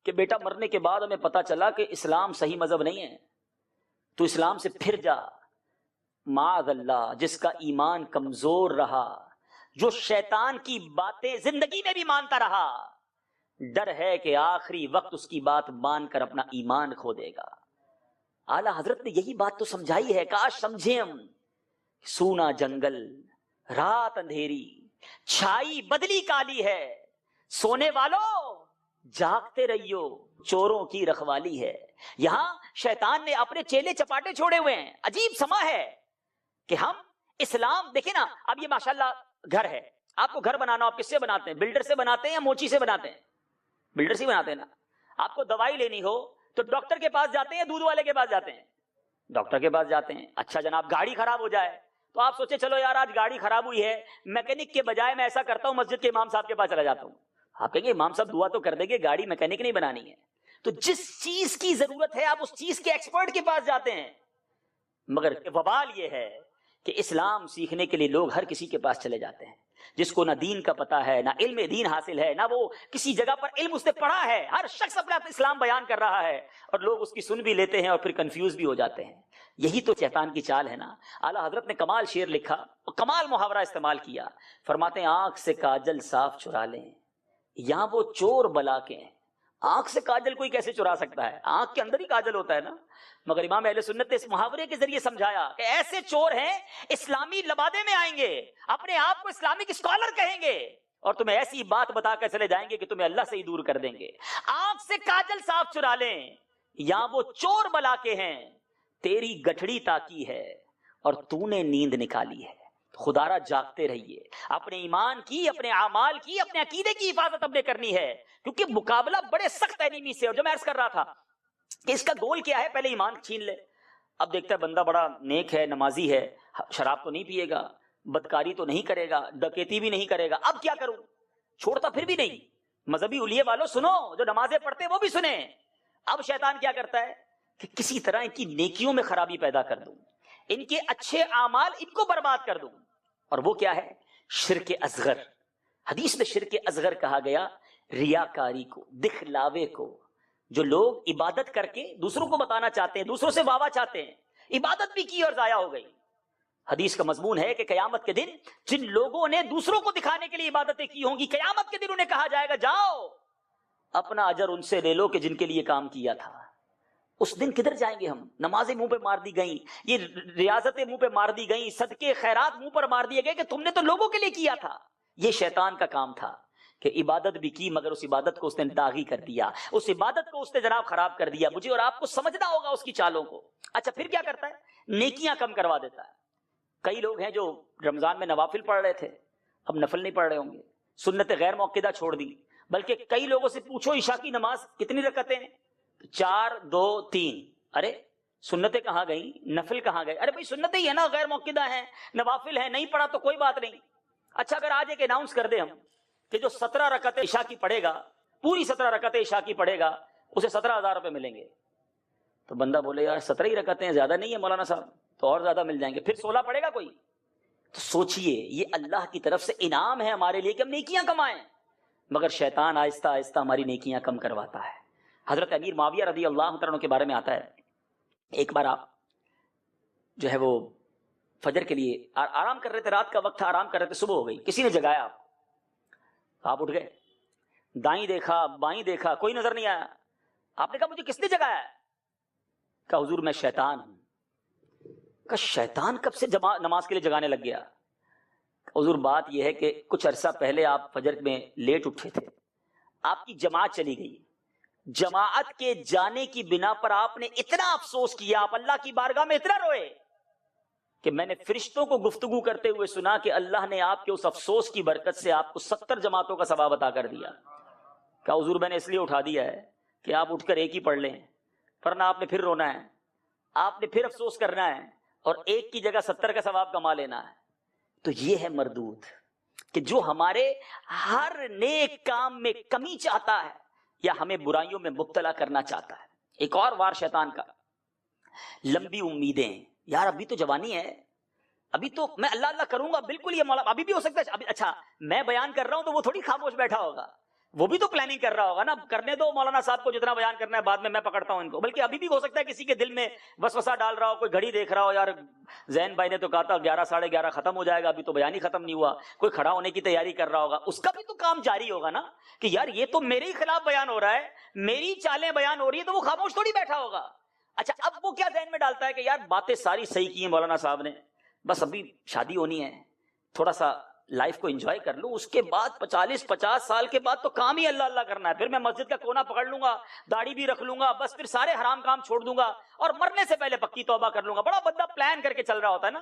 کہ بیٹا مرنے کے بعد ہمیں پتا چلا کہ اسلام صحیح مذہب نہیں ہے، تو اسلام سے پھر جا. معاذ اللہ، جس کا ایمان کمزور رہا، جو شیطان کی باتیں زندگی میں بھی مانتا رہا، ڈر ہے کہ آخری وقت اس کی بات مان کر اپنا ایمان کھو دے گا. اعلیٰ حضرت نے یہی بات تو سمجھائی ہے. کاش سمجھیں ہم. سونا جنگل، رات اندھیری چھائی بدلی کالی ہے، سونے والوں جاگتے رہیو چوروں کی رکھوالی ہے۔ یہاں شیطان نے اپنے چیلے چپاٹے چھوڑے ہوئے ہیں۔ عجیب سما ہے کہ ہم اسلام دیکھیں نا، اب یہ ماشاءاللہ گھر ہے، آپ کو گھر بنانا آپ کس سے بناتے ہیں؟ بلڈر سے بناتے ہیں یا موچی سے بناتے ہیں؟ بلڈر سے بناتے ہیں نا۔ آپ کو دوائی لینی ہو تو ڈاکٹر کے پاس جاتے ہیں یا دودھ والے کے پاس جاتے ہیں؟ ڈاکٹر کے پاس جاتے ہیں۔ اچھا جناب گاڑی خراب ہو جائے تو آپ سوچے چلو یار آج گاڑی خراب ہوئی ہے، میکینک کے بجائے میں ایسا کرتا ہوں مسجد کے امام صاحب کے پاس چلا جاتا ہوں۔ آپ کہیں گے امام صاحب دعا تو کر دیں گے، گاڑی میکینک نہیں بنانی ہے۔ تو جس چیز کی ضرورت ہے آپ اس چیز کے ایکسپرٹ کے پاس جاتے ہیں۔ مگر وبال یہ ہے کہ اسلام سیکھنے کے لیے لوگ ہر کسی کے پاس چلے جاتے ہیں، جس کو نہ دین کا پتہ ہے، نہ علم دین حاصل ہے، نہ وہ کسی جگہ پر علم اس نے پڑھا ہے۔ ہر شخص اپنا اسلام بیان کر رہا ہے اور لوگ اس کی سن بھی لیتے ہیں اور پھر کنفیوز بھی ہو جاتے ہیں۔ یہی تو شیطان کی چال ہے نا۔ اعلیٰ حضرت نے کمال شعر لکھا اور کمال محاورہ استعمال کیا، فرماتے ہیں آنکھ سے کاجل صاف چرا لیں یہاں وہ چور بلا کے ہیں۔ آنکھ سے کاجل کوئی کیسے چرا سکتا ہے؟ آنکھ کے اندر ہی کاجل ہوتا ہے نا۔ مگر امام اہل سنت نے اس محاورے کے ذریعے سمجھایا کہ ایسے چور ہیں اسلامی لبادے میں آئیں گے، اپنے آپ کو اسلامک اسکالر کہیں گے اور تمہیں ایسی بات بتا کر چلے جائیں گے کہ تمہیں اللہ سے ہی دور کر دیں گے۔ آنکھ سے کاجل صاف چرا لیں یہاں وہ چور بلا کے ہیں، تیری گٹھڑی تاکی ہے اور تو نے نیند نکالی ہے۔ خدا را جاگتے رہیے، اپنے ایمان کی، اپنے اعمال کی، اپنے عقیدے کی حفاظت ہم نے کرنی ہے، کیونکہ مقابلہ بڑے سخت اینیمی سے۔ اور جو میں عرض کر رہا تھا کہ اس کا گول کیا ہے، پہلے ایمان چھین لے۔ اب دیکھتا ہے بندہ بڑا نیک ہے، نمازی ہے، شراب تو نہیں پیے گا، بدکاری تو نہیں کرے گا، ڈکیتی بھی نہیں کرے گا، اب کیا کروں؟ چھوڑتا پھر بھی نہیں۔ مذہبی اولیاء والوں سنو، جو نمازیں پڑھتے وہ بھی سنیں۔ اب شیطان کیا کرتا ہے کہ کسی طرح ان کی نیکیوں میں خرابی پیدا کر دوں، ان کے اچھے اعمال ان کو برباد کر دوں۔ اور وہ کیا ہے؟ شرک اصغر۔ حدیث میں شرک اصغر کہا گیا ریاکاری کو، دکھلاوے کو۔ جو لوگ عبادت کر کے دوسروں کو بتانا چاہتے ہیں، دوسروں سے واہ چاہتے ہیں، عبادت بھی کی اور ضائع ہو گئی۔ حدیث کا مضمون ہے کہ قیامت کے دن جن لوگوں نے دوسروں کو دکھانے کے لیے عبادتیں کی ہوں گی، قیامت کے دن انہیں کہا جائے گا جاؤ اپنا اجر ان سے لے لو کہ جن کے لیے کام کیا تھا۔ اس دن کدھر جائیں گے ہم؟ نمازیں منہ پہ مار دی گئیں، یہ ریاضتیں منہ پہ مار دی گئیں، صدقے خیرات منہ پر مار دیے گئے کہ تم نے تو لوگوں کے لیے کیا تھا۔ یہ شیطان کا کام تھا کہ عبادت بھی کی مگر اس عبادت کو اس نے داغی کر دیا، اس عبادت کو اس نے جناب خراب کر دیا۔ مجھے اور آپ کو سمجھنا ہوگا اس کی چالوں کو۔ اچھا پھر کیا کرتا ہے؟ نیکیاں کم کروا دیتا ہے۔ کئی لوگ ہیں جو رمضان میں نوافل پڑھ رہے تھے، اب نفل نہیں پڑھ رہے ہوں گے، سنت غیر موقدہ چھوڑ دی۔ بلکہ کئی لوگوں سے پوچھو عشاء کی نماز کتنی رکعتیں ہیں؟ 4 2 3۔ ارے سنتیں کہاں گئی؟ نفل کہاں گئے؟ ارے بھائی سنتیں ہی ہے نا، غیر موقدہ ہیں، نوافل ہیں، نہیں پڑھا تو کوئی بات نہیں۔ اچھا اگر آج ایک اناؤنس کر دیں ہم کہ جو 17 رکعتیں عشاء کی پڑھے گا، پوری 17 رکعتیں عشاء کی پڑھے گا، اسے 17,000 روپے ملیں گے، تو بندہ بولے یار 17 ہی رکعتیں زیادہ نہیں ہے مولانا صاحب، تو اور زیادہ مل جائیں گے، پھر 16 پڑھے گا کوئی؟ تو سوچئے یہ اللہ کی طرف سے انعام ہے ہمارے لیے کہ ہم نیکیاں کمائیں، مگر شیطان آہستہ آہستہ ہماری نیکیاں کم کرواتا ہے۔ حضرت امیر معاویہ رضی اللہ تعالیٰ عنہ کے بارے میں آتا ہے، ایک بار آپ جو ہے وہ فجر کے لیے آرام کر رہے تھے، رات کا وقت تھا، آرام کر رہے تھے، صبح ہو گئی، کسی نے جگایا آپ اٹھ گئے، دائیں دیکھا بائیں دیکھا، کوئی نظر نہیں آیا۔ آپ نے کہا مجھے کس نے جگایا ہے؟ کہا حضور میں شیطان ہوں۔ کہا شیطان کب سے نماز کے لیے جگانے لگ گیا؟ حضور بات یہ ہے کہ کچھ عرصہ پہلے آپ فجر میں لیٹ اٹھے تھے، آپ کی جماعت چلی گئی، جماعت کے جانے کی بنا پر آپ نے اتنا افسوس کیا، آپ اللہ کی بارگاہ میں اتنا روئے کہ میں نے فرشتوں کو گفتگو کرتے ہوئے سنا کہ اللہ نے آپ کے اس افسوس کی برکت سے آپ کو 70 جماعتوں کا ثواب عطا کر دیا۔ کہا حضور میں نے اس لیے اٹھا دیا ہے کہ آپ اٹھ کر ایک ہی پڑھ لیں، ورنہ آپ نے پھر رونا ہے، آپ نے پھر افسوس کرنا ہے اور ایک کی جگہ 70 کا ثواب کما لینا ہے۔ تو یہ ہے مردود کہ جو ہمارے ہر نیک کام میں کمی چاہتا ہے یا ہمیں برائیوں میں مبتلا کرنا چاہتا ہے۔ ایک اور وار شیطان کا، لمبی امیدیں، یار ابھی تو جوانی ہے، ابھی تو میں اللہ اللہ کروں گا، بالکل یہ مولا ابھی بھی ہو سکتا ہے ابھی، اچھا میں بیان کر رہا ہوں تو وہ تھوڑی خاموش بیٹھا ہوگا، وہ بھی تو پلاننگ کر رہا ہوگا نا، کرنے دو مولانا صاحب کو جتنا بیان کرنا ہے، بعد میں پکڑتا ہوں ان کو۔ بلکہ ابھی بھی ہو سکتا ہے کسی کے دل میں وسوسہ ڈال رہا ہو، کوئی گھڑی دیکھ رہا ہو، یار زین بھائی نے تو کہا تھا 11 ساڑھے 11 ختم ہو جائے گا، ابھی تو بیان ہی ختم نہیں ہوا، کوئی کھڑا ہونے کی تیاری کر رہا ہوگا، اس کا بھی تو کام جاری ہوگا نا کہ یار یہ تو میرے ہی خلاف بیان ہو رہا ہے، میری چالیں بیان ہو رہی ہے، تو وہ خاموش تھوڑی بیٹھا ہوگا۔ اچھا اب وہ کیا ذہن میں ڈالتا ہے کہ یار باتیں ساری صحیح کی ہیں مولانا صاحب نے، بس ابھی شادی ہونی ہے، تھوڑا سا لائف کو انجوائے کر لوں, اس کے بعد 40-50 سال کے بعد تو کام ہی اللہ اللہ کرنا ہے. پھر میں مسجد کا کونا پکڑ لوں گا, داڑھی بھی رکھ لوں گا, بس پھر سارے حرام کام چھوڑ دوں گا اور مرنے سے پہلے پکی توبہ کر لوں گا. بڑا بندہ پلان کر کے چل رہا ہوتا ہے نا.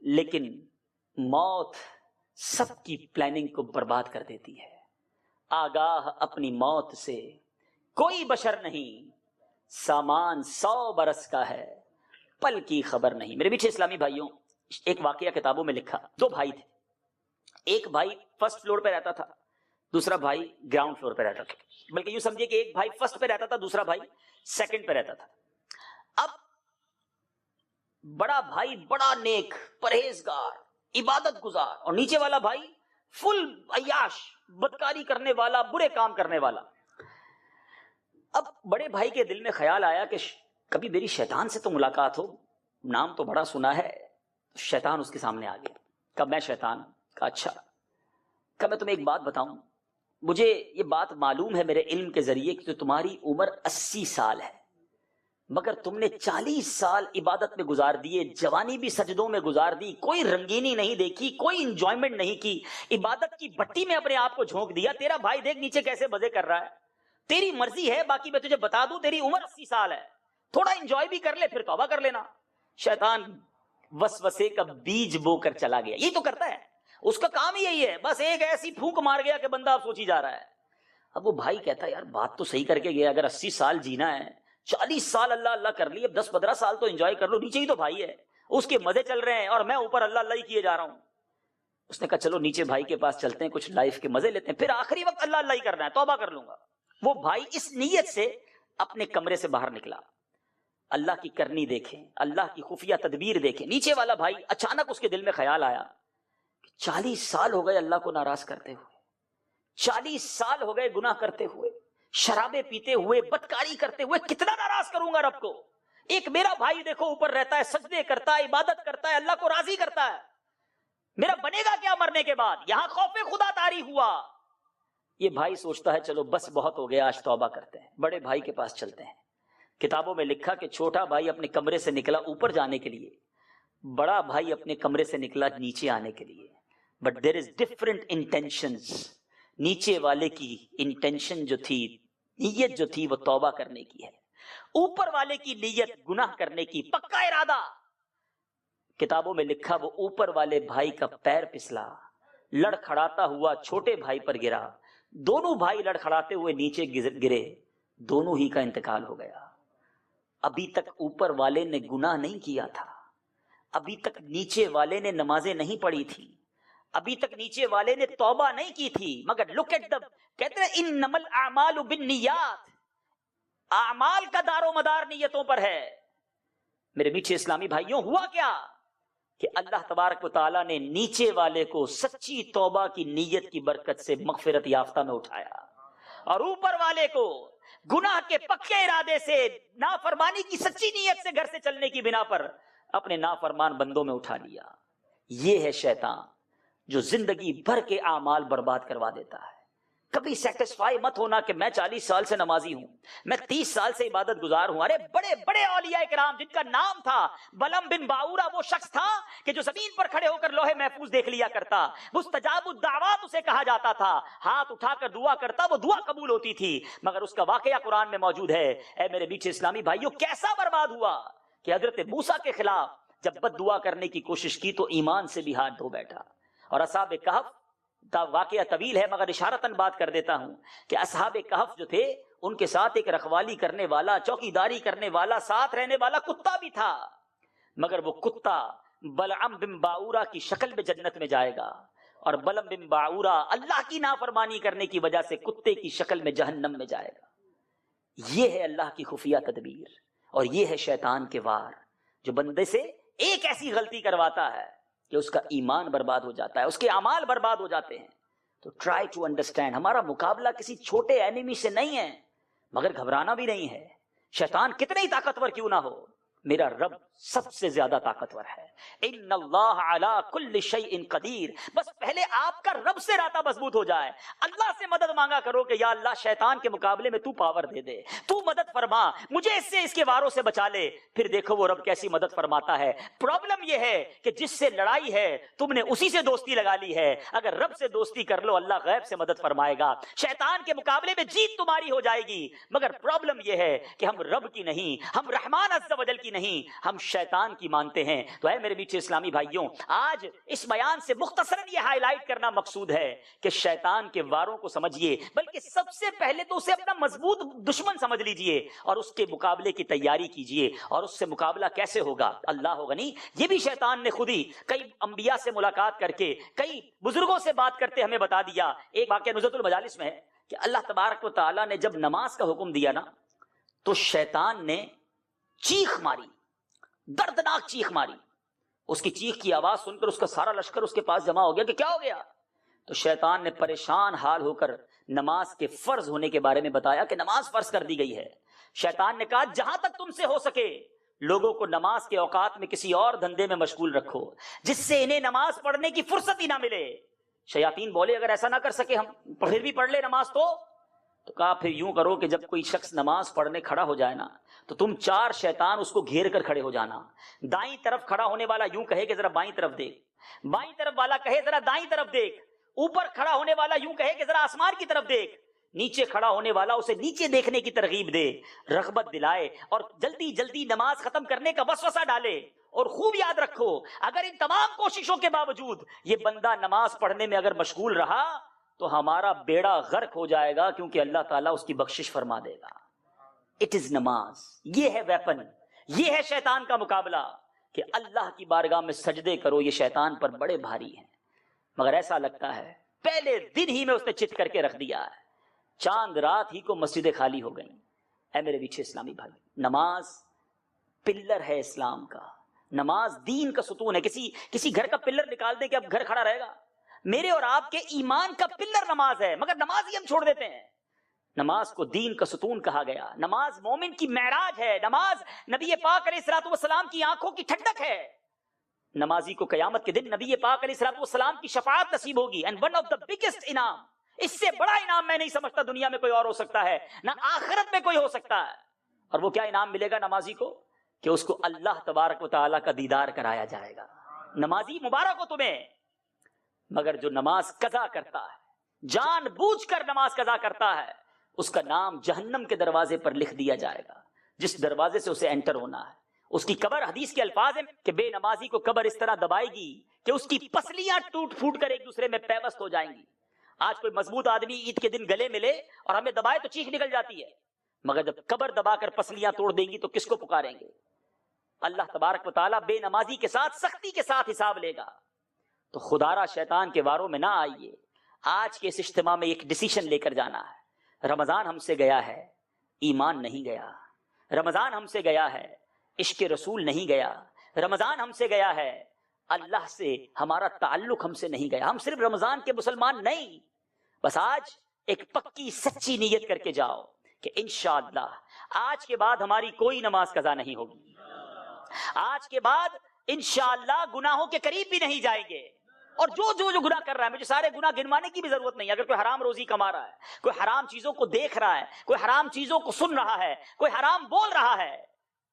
لیکن موت سب کی پلاننگ کو برباد کر دیتی ہے. آگاہ اپنی موت سے کوئی بشر نہیں, سامان 100 برس کا ہے, پل کی خبر نہیں. میرے میٹھے اسلامی بھائیوں, ایک واقعہ کتابوں میں لکھا. 2 بھائی تھے. ایک بھائی فرسٹ فلور پہ رہتا تھا, دوسرا بھائی گراؤنڈ فلور پہ رہتا تھا. بلکہ یوں سمجھے کہ ایک بھائی فرسٹ پہ رہتا تھا, دوسرا بھائی سیکنڈ پہ رہتا تھا. اب بڑا بھائی بڑا نیک, پرہیزگار, عبادت گزار, اور نیچے والا بھائی فل عیاش, بدکاری کرنے والا, برے کام کرنے والا. اب بڑے بھائی کے دل میں خیال آیا کہ کبھی میری شیطان سے تو ملاقات ہو, نام تو بڑا سنا ہے. شیطان اس کے سامنے آ گیا. کہا میں شیطان. کہا اچھا. کہا میں تمہیں ایک بات بتاؤں, مجھے یہ بات معلوم ہے میرے علم کے ذریعے کہ تمہاری عمر 80 سال ہے, مگر تم نے 40 سال عبادت میں گزار دیے, جوانی بھی سجدوں میں گزار دی, کوئی رنگینی نہیں دیکھی, کوئی انجوائمنٹ نہیں کی, عبادت کی بٹی میں اپنے آپ کو جھونک دیا. تیرا بھائی دیکھ نیچے کیسے مزے کر رہا ہے, تیری مرضی ہے, باقی میں تجھے بتا دوں تیری عمر 80 سال ہے, تھوڑا انجوائے بھی کر لے پھر توبہ کر لینا. شیطان وسوسے کا بیج بو کر چلا گیا. یہی تو کرتا ہے, اس کا کام ہی یہی ہے, بس ایک ایسی پھونک مار گیا کہ بندہ اب سوچی جا رہا ہے. اب وہ بھائی کہتا ہے یار بات تو صحیح کر کے گیا, اگر 80 سال جینا ہے, 40 سال اللہ اللہ کر لی, اب 10-15 سال تو انجوائے کر لو, نیچے ہی تو بھائی ہے, اس کے مزے چل رہے ہیں اور میں اوپر اللہ اللہ ہی کیے جا رہا ہوں. اس نے کہا چلو نیچے بھائی کے پاس چلتے ہیں, کچھ لائف کے مزے لیتے ہیں, پھر آخری وقت اللہ اللہ ہی کرنا ہے, توبہ کر لوں گا. وہ بھائی اس نیت سے اپنے کمرے سے باہر نکلا, اللہ کی کرنی دیکھیں, اللہ کی خفیہ تدبیر دیکھیں. نیچے والا بھائی اچانک اس کے دل میں خیال آیا کہ 40 سال ہو گئے اللہ کو ناراض کرتے ہوئے, 40 سال ہو گئے گناہ کرتے ہوئے, شرابیں پیتے ہوئے, بدکاری کرتے ہوئے, کتنا ناراض کروں گا رب کو. ایک میرا بھائی دیکھو اوپر رہتا ہے, سجدے کرتا ہے, عبادت کرتا ہے, اللہ کو راضی کرتا ہے, میرا بنے گا کیا مرنے کے بعد. یہاں خوف خدا طاری ہوا. یہ بھائی سوچتا ہے چلو بس بہت ہو گیا, آج توبہ کرتے ہیں, بڑے بھائی کے پاس چلتے ہیں. کتابوں میں لکھا کہ چھوٹا بھائی اپنے کمرے سے نکلا اوپر جانے کے لیے, بڑا بھائی اپنے کمرے سے نکلا نیچے آنے کے لیے. But there is different intentions. نیچے والے کی انٹینشن جو تھی, نیت جو تھی, وہ توبہ کرنے کی ہے. اوپر والے کی نیت گناہ کرنے کی, پکا ارادہ. کتابوں میں لکھا وہ اوپر والے بھائی کا پیر پسلا, لڑکھڑاتا ہوا چھوٹے بھائی پر گرا. دونوں بھائی لڑکھڑاتے ہوئے نیچے گرے, دونوں ہی کا انتقال ہو گیا. ابھی تک اوپر والے نے گناہ نہیں کیا تھا, ابھی تک نیچے والے نے نمازیں نہیں پڑھی تھی, ابھی تک نیچے والے نے توبہ نہیں کی تھی, مگر لک ایٹ دا, کہتے ہیں انما الاعمال بالنیات, اعمال کا دار و مدار نیتوں پر ہے. میرے میٹھے اسلامی بھائیوں, ہوا کیا کہ اللہ تبارک و تعالیٰ نے نیچے والے کو سچی توبہ کی نیت کی برکت سے مغفرت یافتہ میں اٹھایا, اور اوپر والے کو گناہ کے پکے ارادے سے, نافرمانی کی سچی نیت سے گھر سے چلنے کی بنا پر اپنے نافرمان بندوں میں اٹھا لیا. یہ ہے شیطان جو زندگی بھر کے اعمال برباد کروا دیتا ہے. کبھی سیٹسفائی مت ہونا کہ میں 40 سال سے نمازی ہوں, میں 30 سال سے عبادت گزار ہوں. ارے بڑے بڑے اولیاء کرام جن کا نام تھا بلم بن باورا, وہ شخص تھا کہ جو زمین پر کھڑے ہو کر لوہے محفوظ دیکھ لیا کرتا, مستجاب الدعوات اسے کہا جاتا تھا, ہاتھ اٹھا کر دعا کرتا, وہ دعا قبول ہوتی تھی. مگر اس کا واقعہ قرآن میں موجود ہے. اے میرے میٹھے اسلامی بھائیوں, کیسا برباد ہوا کہ حضرت موسیٰ کے خلاف جب بد دعا کرنے کی کوشش کی تو ایمان سے بھی ہاتھ دھو بیٹھا. اور اصحاب کہف کا واقعہ طویل ہے, مگر اشارتاً بات کر دیتا ہوں کہ اصحاب کہف جو تھے ان کے ساتھ ایک رکھوالی کرنے والا, چوکیداری کرنے والا, ساتھ رہنے والا کتا بھی تھا. مگر وہ کتا بلعم بن باورا کی شکل میں جنت میں جائے گا, اور بلعم بن باورا اللہ کی نافرمانی کرنے کی وجہ سے کتے کی شکل میں جہنم میں جائے گا. یہ ہے اللہ کی خفیہ تدبیر, اور یہ ہے شیطان کے وار جو بندے سے ایک ایسی غلطی کرواتا ہے کہ اس کا ایمان برباد ہو جاتا ہے, اس کے اعمال برباد ہو جاتے ہیں. تو ٹرائی ٹو انڈرسٹینڈ, ہمارا مقابلہ کسی چھوٹے اینیمی سے نہیں ہے, مگر گھبرانا بھی نہیں ہے. شیطان کتنے ہی طاقتور کیوں نہ ہو, میرا رب سب سے زیادہ طاقتور ہے. ان اللہ علی کل شیء قدیر. بس پہلے آپ کا رب سے رابطہ مضبوط ہو جائے. اللہ سے مدد مانگا کرو کہ یا اللہ شیطان کے مقابلے میں تو پاور دے دے, تو مدد فرما, مجھے اس سے اس کے واروں سے بچا لے. پھر دیکھو وہ رب کیسی مدد فرماتا ہے. پرابلم یہ ہے کہ جس سے لڑائی ہے تم نے اسی سے دوستی لگا لی ہے. اگر رب سے دوستی کر لو اللہ غیب سے مدد فرمائے گا. شیطان کے مقابلے میں جیت تمہاری ہو جائے گی. مگر پرابلم یہ ہے کہ ہم رب کی نہیں, ہم رحمان عز و جل کی نہیں, ہم شیطان کی مانتے ہیں. تو اے میرے میٹھے اسلامی بھائیوں, آج اس بیان سے مختصراً یہ ہائی لائٹ کرنا مقصود ہے کہ شیطان کے واروں کو سمجھیے, بلکہ سب سے پہلے تو اسے اپنا مضبوط دشمن سمجھ لیجئے اور اس کے مقابلے کی تیاری کیجئے. اور اس سے مقابلہ کیسے ہوگا؟ اللہ غنی. یہ بھی شیطان نے خود ہی کئی انبیاء سے ملاقات کر کے, کئی بزرگوں سے بات کرتے ہمیں بتا دیا. ایک واقعہ نزہۃ المجالس میں ہے کہ اللہ تبارک و تعالیٰ نے جب نماز کا حکم دیا نا تو شیطان نے چیخ ماری, دردناک چیخ ماری. اس کی چیخ کی آواز سن کر اس کا سارا لشکر اس کے پاس جمع ہو گیا کہ کیا ہو گیا. تو شیطان نے پریشان حال ہو کر نماز کے فرض ہونے کے بارے میں بتایا کہ نماز فرض کر دی گئی ہے. شیطان نے کہا جہاں تک تم سے ہو سکے لوگوں کو نماز کے اوقات میں کسی اور دھندے میں مشغول رکھو جس سے انہیں نماز پڑھنے کی فرصت ہی نہ ملے. شیاطین بولے اگر ایسا نہ کر سکے ہم پھر بھی پڑھ لے نماز تو کہا پھر یوں کرو کہ جب کوئی شخص نماز پڑھنے کھڑا ہو جائے نا تو تم 4 شیطان اس کو گھیر کر کھڑے ہو جانا. دائیں طرف کھڑا ہونے والا یوں کہے کہ ذرا بائیں طرف دیکھ, بائیں طرف والا کہے ذرا دائیں طرف دیکھ, اوپر کھڑا ہونے والا یوں کہے کہ ذرا آسمان کی طرف دیکھ, نیچے کھڑا ہونے والا اسے نیچے دیکھنے کی ترغیب دے, رغبت دلائے اور جلدی جلدی نماز ختم کرنے کا وسوسہ ڈالے. اور خوب یاد رکھو اگر ان تمام کوششوں کے باوجود یہ بندہ نماز پڑھنے میں اگر مشغول رہا تو ہمارا بیڑا غرق ہو جائے گا, کیونکہ اللہ تعالیٰ اس کی بخشش فرما دے گا. اٹ از نماز, یہ ہے ویپن, یہ ہے شیطان کا مقابلہ کہ اللہ کی بارگاہ میں سجدے کرو. یہ شیطان پر بڑے بھاری ہیں, مگر ایسا لگتا ہے پہلے دن ہی میں اس نے چت کر کے رکھ دیا ہے. چاند رات ہی کو مسجدیں خالی ہو گئیں. اے میرے پیچھے اسلامی بھائی, نماز پلر ہے اسلام کا, نماز دین کا ستون ہے. کسی گھر کا پلر نکال دیں کہ اب گھر کھڑا رہے گا. میرے اور آپ کے ایمان کا پلر نماز ہے, مگر نماز ہی ہم چھوڑ دیتے ہیں. نماز کو دین کا ستون کہا گیا. نماز مومن کی معراج ہے. نماز نبی پاک علیہ الصلوۃ والسلام کی آنکھوں کی ٹھنڈک ہے. نمازی کو قیامت کے دن نبی پاک علیہ الصلوۃ والسلام کی شفاعت نصیب ہوگی. And one of the biggest انعام, اس سے بڑا انعام میں نہیں سمجھتا دنیا میں کوئی اور ہو سکتا ہے, نہ آخرت میں کوئی ہو سکتا ہے. اور وہ کیا انعام ملے گا نمازی کو کہ اس کو اللہ تبارک و تعالیٰ کا دیدار کرایا جائے گا. نمازی مبارک ہو تمہیں, مگر جو نماز قضا کرتا ہے, جان بوجھ کر نماز قضا کرتا ہے, اس کا نام جہنم کے دروازے پر لکھ دیا جائے گا جس دروازے سے اسے انٹر ہونا ہے. اس کی قبر, حدیث کے الفاظ ہیں کہ بے نمازی کو قبر اس طرح دبائے گی کہ اس کی پسلیاں ٹوٹ پھوٹ کر ایک دوسرے میں پیوست ہو جائیں گی. آج کوئی مضبوط آدمی عید کے دن گلے ملے اور ہمیں دبائے تو چیخ نکل جاتی ہے, مگر جب قبر دبا کر پسلیاں توڑ دیں گی تو کس کو پکاریں گے؟ اللہ تبارک و تعالیٰ بے نمازی کے ساتھ سختی کے ساتھ حساب لے گا. تو خدارا شیطان کے واروں میں نہ آئیے. آج کے اس اجتماع میں ایک ڈیسیشن لے کر جانا ہے. رمضان ہم سے گیا ہے, ایمان نہیں گیا. رمضان ہم سے گیا ہے, عشق رسول نہیں گیا. رمضان ہم سے گیا ہے, اللہ سے ہمارا تعلق ہم سے نہیں گیا. ہم صرف رمضان کے مسلمان نہیں, بس آج ایک پکی سچی نیت کر کے جاؤ کہ انشاءاللہ آج کے بعد ہماری کوئی نماز قضا نہیں ہوگی. آج کے بعد انشاءاللہ گناہوں کے قریب بھی نہیں جائیں گے. اور جو گناہ کر رہا ہے, مجھے سارے گناہ گنوانے کی بھی ضرورت نہیں. اگر کوئی حرام روزی کما رہا ہے, کوئی حرام چیزوں کو دیکھ رہا ہے, کوئی حرام چیزوں کو سن رہا ہے, کوئی حرام بول رہا ہے,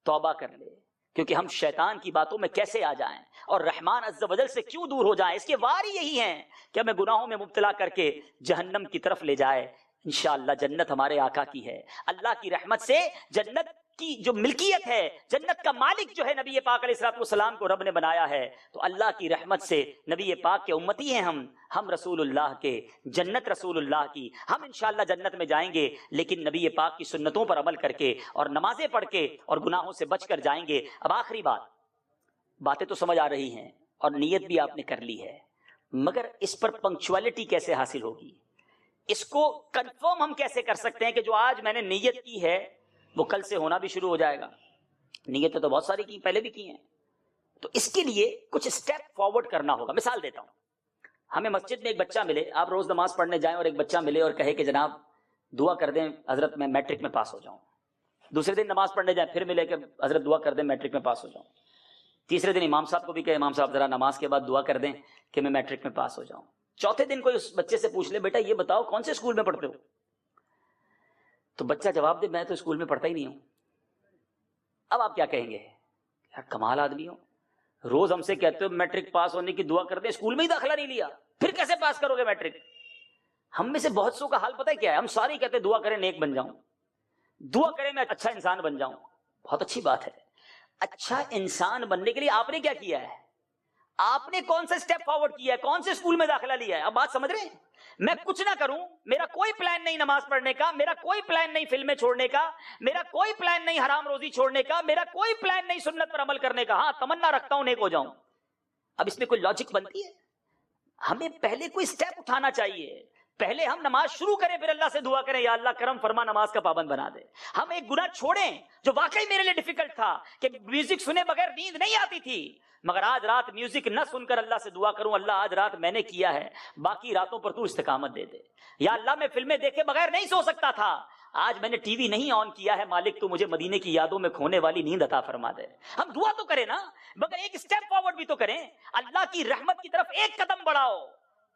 توبہ کر لے. کیونکہ ہم شیطان کی باتوں میں کیسے آ جائیں اور رحمان عز و جل سے کیوں دور ہو جائیں, اس کے وار ہی یہی ہیں کہ ہمیں گناہوں میں مبتلا کر کے جہنم کی طرف لے جائے. انشاءاللہ جنت ہمارے آقا کی ہے. اللہ کی رحمت سے جنت کی جو ملکیت ہے, جنت کا مالک جو ہے نبی پاک علیہ الصلوۃ والسلام کو رب نے بنایا ہے. تو اللہ کی رحمت سے نبی پاک کے امتی ہیں ہم رسول اللہ کے, جنت رسول اللہ کی. ہم انشاءاللہ جنت میں جائیں گے, لیکن نبی پاک کی سنتوں پر عمل کر کے اور نمازیں پڑھ کے اور گناہوں سے بچ کر جائیں گے. اب آخری باتیں تو سمجھ آ رہی ہیں اور نیت بھی آپ نے کر لی ہے, مگر اس پر پنکچوالٹی کیسے حاصل ہوگی, اس کو کنفرم ہم کیسے کر سکتے ہیں کہ جو آج میں نے نیت کی ہے وہ کل سے ہونا بھی شروع ہو جائے گا؟ نیتیں تو بہت ساری کی, پہلے بھی کی ہیں. تو اس کے لیے کچھ سٹیپ فارورڈ کرنا ہوگا. مثال دیتا ہوں, ہمیں مسجد میں ایک بچہ ملے, آپ روز نماز پڑھنے جائیں اور ایک بچہ ملے اور کہے کہ جناب دعا کر دیں حضرت میں میٹرک میں پاس ہو جاؤں. دوسرے دن نماز پڑھنے جائیں, پھر ملے کہ حضرت دعا کر دیں میٹرک میں پاس ہو جاؤں. تیسرے دن امام صاحب کو بھی کہ امام صاحب ذرا نماز کے بعد دعا کر دیں کہ میں میٹرک میں پاس ہو جاؤں. چوتھے دن کوئی اس بچے سے پوچھ لے بیٹا یہ بتاؤ کون سے اسکول میں پڑھتے ہو, تو بچہ جواب دے میں تو اسکول میں پڑھتا ہی نہیں ہوں. اب آپ کیا کہیں گے؟ یار کمال آدمی ہو, روز ہم سے کہتے ہو میٹرک پاس ہونے کی دعا کر دے, اسکول میں ہی داخلہ نہیں لیا, پھر کیسے پاس کرو گے میٹرک؟ ہم میں سے بہت سو کا حال پتہ ہے کیا ہے؟ ہم سارے کہتے ہیں دعا کریں نیک بن جاؤں, دعا کریں میں اچھا انسان بن جاؤں. بہت اچھی بات ہے. اچھا انسان بننے کے لیے آپ نے کیا کیا ہے؟ آپ نے کون سا اسٹیپ فارورڈ کیا ہے؟ کون سے اسکول میں داخلہ لیا ہے؟ اب بات سمجھ رہے ہیں؟ میں کچھ نہ کروں, میرا کوئی پلان نہیں نماز پڑھنے کا, میرا کوئی پلان نہیں فلمیں چھوڑنے کا, میرا کوئی پلان نہیں حرام روزی چھوڑنے کا, میرا کوئی پلان نہیں سنت پر عمل کرنے کا. ہاں تمنا رکھتا ہوں نیک ہو جاؤں. اب اس میں کوئی لاجک بنتی ہے؟ ہمیں پہلے کوئی اسٹیپ اٹھانا چاہیے. پہلے ہم نماز شروع کریں, پھر اللہ سے دعا کریں یا اللہ کرم فرما نماز کا پابند بنا دے. ہم ایک گناہ چھوڑیں جو واقعی میرے لیے ڈیفیکلٹ تھا کہ میوزک سنے بغیر نیند نہیں آتی تھی, مگر آج رات میوزک نہ سن کر اللہ سے دعا کروں اللہ آج رات میں نے کیا ہے, باقی راتوں پر تو استقامت دے دے. یا اللہ میں فلمیں دیکھے بغیر نہیں سو سکتا تھا, آج میں نے ٹی وی نہیں آن کیا ہے, مالک تو مجھے مدینے کی یادوں میں کھونے والی نیند عطا فرما دے. ہم دعا تو کریں نا, مگر ایک اسٹیپ فارورڈ بھی تو کریں. اللہ کی رحمت کی طرف ایک قدم بڑھاؤ,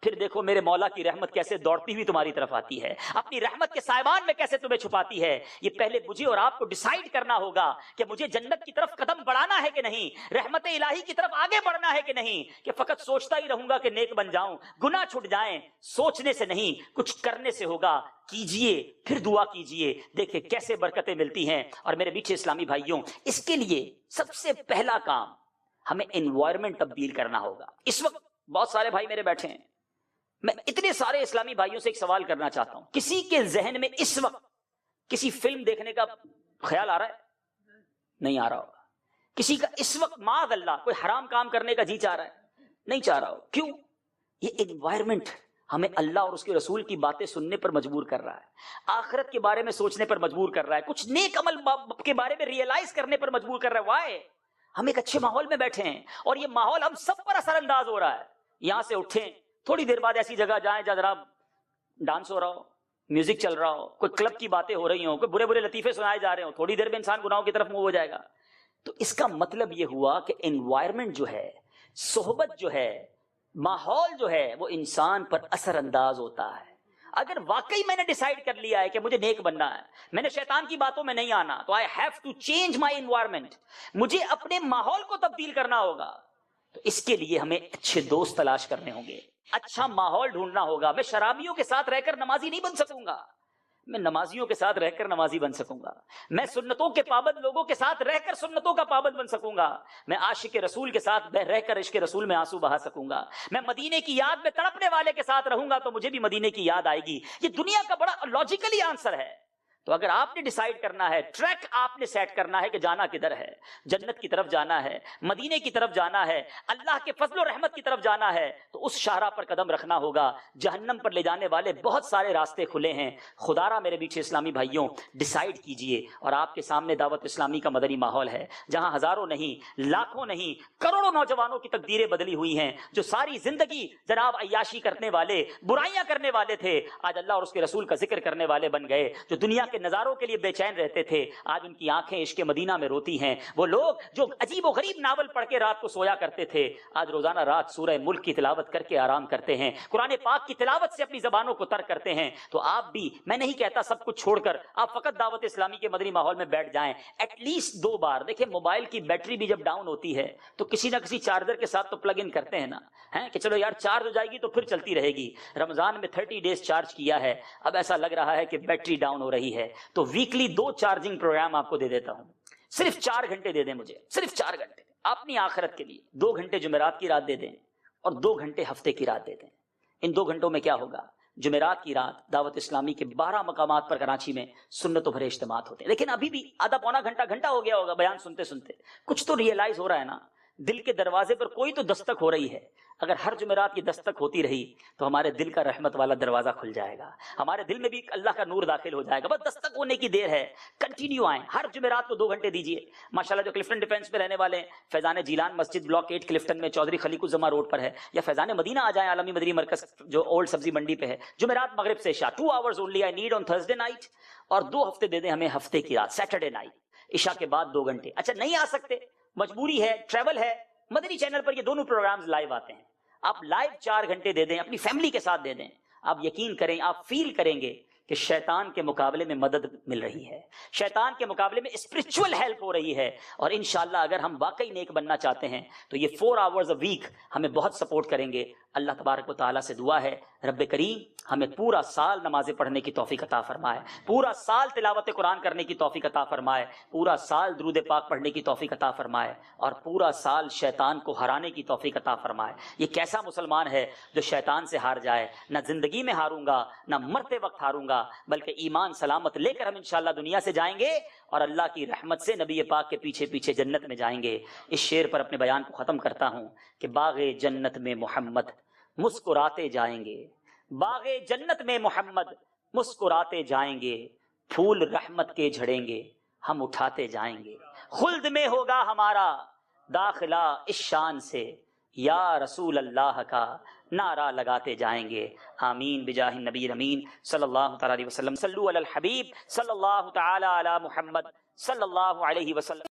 پھر دیکھو میرے مولا کی رحمت کیسے دوڑتی ہوئی تمہاری طرف آتی ہے, اپنی رحمت کے سائبان میں کیسے تمہیں چھپاتی ہے. یہ پہلے مجھے اور آپ کو ڈیسائیڈ کرنا ہوگا کہ مجھے جنت کی طرف قدم بڑھانا ہے کہ نہیں, رحمت الہی کی طرف آگے بڑھنا ہے کہ نہیں, کہ فقط سوچتا ہی رہوں گا کہ نیک بن جاؤں. گناہ چھٹ جائیں, سوچنے سے نہیں کچھ کرنے سے ہوگا. کیجئے پھر دعا کیجئے, دیکھیں کیسے برکتیں ملتی ہیں. اور میرے میٹھے اسلامی بھائیوں, اس کے لیے سب سے پہلا کام ہمیں انوائرمنٹ تبدیل کرنا ہوگا. اس وقت بہت سارے بھائی میرے بیٹھے ہیں, میں اتنے سارے اسلامی بھائیوں سے ایک سوال کرنا چاہتا ہوں. کسی کے ذہن میں اس وقت کسی فلم دیکھنے کا خیال آ رہا ہے؟ نہیں آ رہا ہوگا. کسی کا اس وقت معاذ اللہ کوئی حرام کام کرنے کا جی چاہ رہا ہے؟ نہیں چاہ رہا ہو. کیوں؟ یہ انوائرمنٹ ہمیں اللہ اور اس کے رسول کی باتیں سننے پر مجبور کر رہا ہے, آخرت کے بارے میں سوچنے پر مجبور کر رہا ہے, کچھ نیک عمل کے بارے میں ریئلائز کرنے پر مجبور کر رہا ہے. وائے ہم ایک اچھے ماحول میں بیٹھے ہیں اور یہ ماحول ہم سب پر اثر انداز ہو رہا ہے. یہاں سے اٹھیں, تھوڑی دیر بعد ایسی جگہ جائیں جہاں ذرا ڈانس ہو رہا ہو, میوزک چل رہا ہو, کوئی کلب کی باتیں ہو رہی ہوں, کوئی برے برے لطیفے سنائے جا رہے ہوں, تھوڑی دیر میں انسان گناہوں کی طرف منہ ہو جائے گا. تو اس کا مطلب یہ ہوا کہ انوائرمنٹ جو ہے, صحبت جو ہے, ماحول جو ہے, وہ انسان پر اثر انداز ہوتا ہے. اگر واقعی میں نے ڈیسائیڈ کر لیا ہے کہ مجھے نیک بننا ہے, میں نے شیطان کی باتوں میں نہیں آنا, تو I have to change my environment, مجھے اپنے ماحول کو تبدیل کرنا ہوگا. تو اس کے لیے ہمیں اچھے دوست تلاش کرنے ہوں گے, اچھا ماحول ڈھونڈنا ہوگا. میں شرابیوں کے ساتھ رہ کر نمازی نہیں بن سکوں گا, میں نمازیوں کے ساتھ رہ کر نمازی بن سکوں گا. میں سنتوں کے پابند لوگوں کے ساتھ رہ کر سنتوں کا پابند بن سکوں گا. میں عاشق رسول کے ساتھ رہ کر عشق رسول میں آنسو بہا سکوں گا. میں مدینے کی یاد میں تڑپنے والے کے ساتھ رہوں گا تو مجھے بھی مدینے کی یاد آئے گی. یہ دنیا کا بڑا لاجیکلی آنسر ہے. تو اگر آپ نے ڈیسائیڈ کرنا ہے, ٹریک آپ نے سیٹ کرنا ہے کہ جانا کدھر ہے, جنت کی طرف جانا ہے, مدینے کی طرف جانا ہے, اللہ کے فضل و رحمت کی طرف جانا ہے, تو اس شاہراہ پر قدم رکھنا ہوگا. جہنم پر لے جانے والے بہت سارے راستے کھلے ہیں. خدا را میرے بیچ اسلامی بھائیوں, ڈیسائیڈ کیجئے. اور آپ کے سامنے دعوت اسلامی کا مدنی ماحول ہے جہاں ہزاروں نہیں, لاکھوں نہیں, کروڑوں نوجوانوں کی تقدیریں بدلی ہوئی ہیں, جو ساری زندگی جناب عیاشی کرنے والے, برائیاں کرنے والے تھے, آج اللہ اور اس کے رسول کا ذکر کرنے والے بن گئے. جو دنیا کے نظاروں کے لیے بے چین رہتے تھے, آج ان کی آنکھیں عشق مدینہ میں روتی ہیں. وہ لوگ جو عجیب و غریب ناول پڑھ کے رات کو سویا کرتے تھے, آج روزانہ رات سورہ ملک کی تلاوت کر کے آرام کرتے ہیں, قرآن پاک کی تلاوت سے اپنی زبانوں کو تر کرتے ہیں. تو آپ بھی, میں نہیں کہتا سب کچھ چھوڑ کر آپ فقط دعوت اسلامی کے مدنی ماحول میں بیٹھ جائیں. ایٹ لیسٹ 2 بار دیکھیں, موبائل کی بیٹری بھی جب ڈاؤن ہوتی ہے تو کسی نہ کسی چارجر کے ساتھ تو پلگ ان کرتے ہیں نا, کہ چلو یار چارج ہو جائے گی تو پھر چلتی رہے گی. رمضان میں 30 ڈیز چارج کیا ہے, اب ایسا لگ رہا ہے کہ بیٹری ڈاؤن ہو رہی ہے, تو ویکلی 2 چارجنگ پروگرام آپ کو دے دیتا ہوں. صرف 4 گھنٹے دے دیں مجھے, صرف 4 گھنٹے اپنی آخرت کے لیے. 2 گھنٹے جمعرات کی رات دے دیں اور 2 گھنٹے ہفتے کی رات دے دیں. ان 2 گھنٹوں میں کیا ہوگا, جمعرات کی رات دعوت اسلامی کے 12 مقامات پر کراچی میں سنتوں بھرے اجتماعات ہوتے ہیں. لیکن ابھی بھی آدھا پونا گھنٹہ ہو گیا ہوگا بیان سنتے سنتے, کچھ تو ریئلائز ہو رہا ہے نا. دل کے دروازے پر کوئی تو دستک ہو رہی ہے. اگر ہر جمعرات کی دستک ہوتی رہی تو ہمارے دل کا رحمت والا دروازہ کھل جائے گا, ہمارے دل میں بھی اللہ کا نور داخل ہو جائے گا. بس دستک ہونے کی دیر ہے. کنٹینیو آئیں, ہر جمعرات کو 2 گھنٹے دیجیے. ماشاءاللہ جو کلفٹن ڈیفینس میں رہنے والے ہیں, فیضان جیلان مسجد بلاک 8 کلفٹن میں چودھری خلیق الزما روڈ پر ہے, یا فیضان مدینہ آ جائیں عالمی مدنی مرکز جو اولڈ سبزی منڈی پہ ہے. جمعرات مغرب سے عشاء 2 hours only I need on Thursday night, اور 2 ہفتے دے دیں ہمیں ہفتے کی رات سیٹرڈے نائٹ عشاء کے بعد 2 گھنٹے. اچھا نہیں آ سکتے, مجبوری ہے, ٹریول ہے, مدنی چینل پر یہ دونوں پروگرامز لائیو آتے ہیں. آپ لائیو 4 گھنٹے دے دیں, اپنی فیملی کے ساتھ دے دیں. آپ یقین کریں, آپ فیل کریں گے کہ شیطان کے مقابلے میں مدد مل رہی ہے, شیطان کے مقابلے میں اسپرچول ہیلپ ہو رہی ہے. اور انشاءاللہ اگر ہم واقعی نیک بننا چاہتے ہیں تو یہ 4 hours a week ہمیں بہت سپورٹ کریں گے. اللہ تبارک و تعالیٰ سے دعا ہے رب کریم ہمیں پورا سال نمازیں پڑھنے کی توفیق عطا فرمائے, پورا سال تلاوت قرآن کرنے کی توفیق عطا فرمائے, پورا سال درود پاک پڑھنے کی توفیق عطا فرمائے, اور پورا سال شیطان کو ہرانے کی توفیق عطا فرمائے. یہ کیسا مسلمان ہے جو شیطان سے ہار جائے؟ نہ زندگی میں ہاروں گا, نہ مرتے وقت ہاروں گا, بلکہ ایمان سلامت لے کر ہم انشاءاللہ دنیا سے جائیں گے اور اللہ کی رحمت سے نبی پاک کے پیچھے پیچھے جنت میں جائیں گے. اس شعر پر اپنے بیان کو ختم کرتا ہوں کہ باغ جنت میں محمد مسکراتے جائیں گے, باغ جنت میں محمد مسکراتے جائیں گے, پھول رحمت کے جھڑیں گے ہم اٹھاتے جائیں گے, خلد میں ہوگا ہمارا داخلہ اس شان سے, یا رسول اللہ کا نعرہ لگاتے جائیں گے. آمین بجاہ النبی الامین صلی اللہ تعالی علیہ وسلم. صلو علی الحبیب صلی اللہ تعالی علی محمد صلی اللہ علیہ وسلم.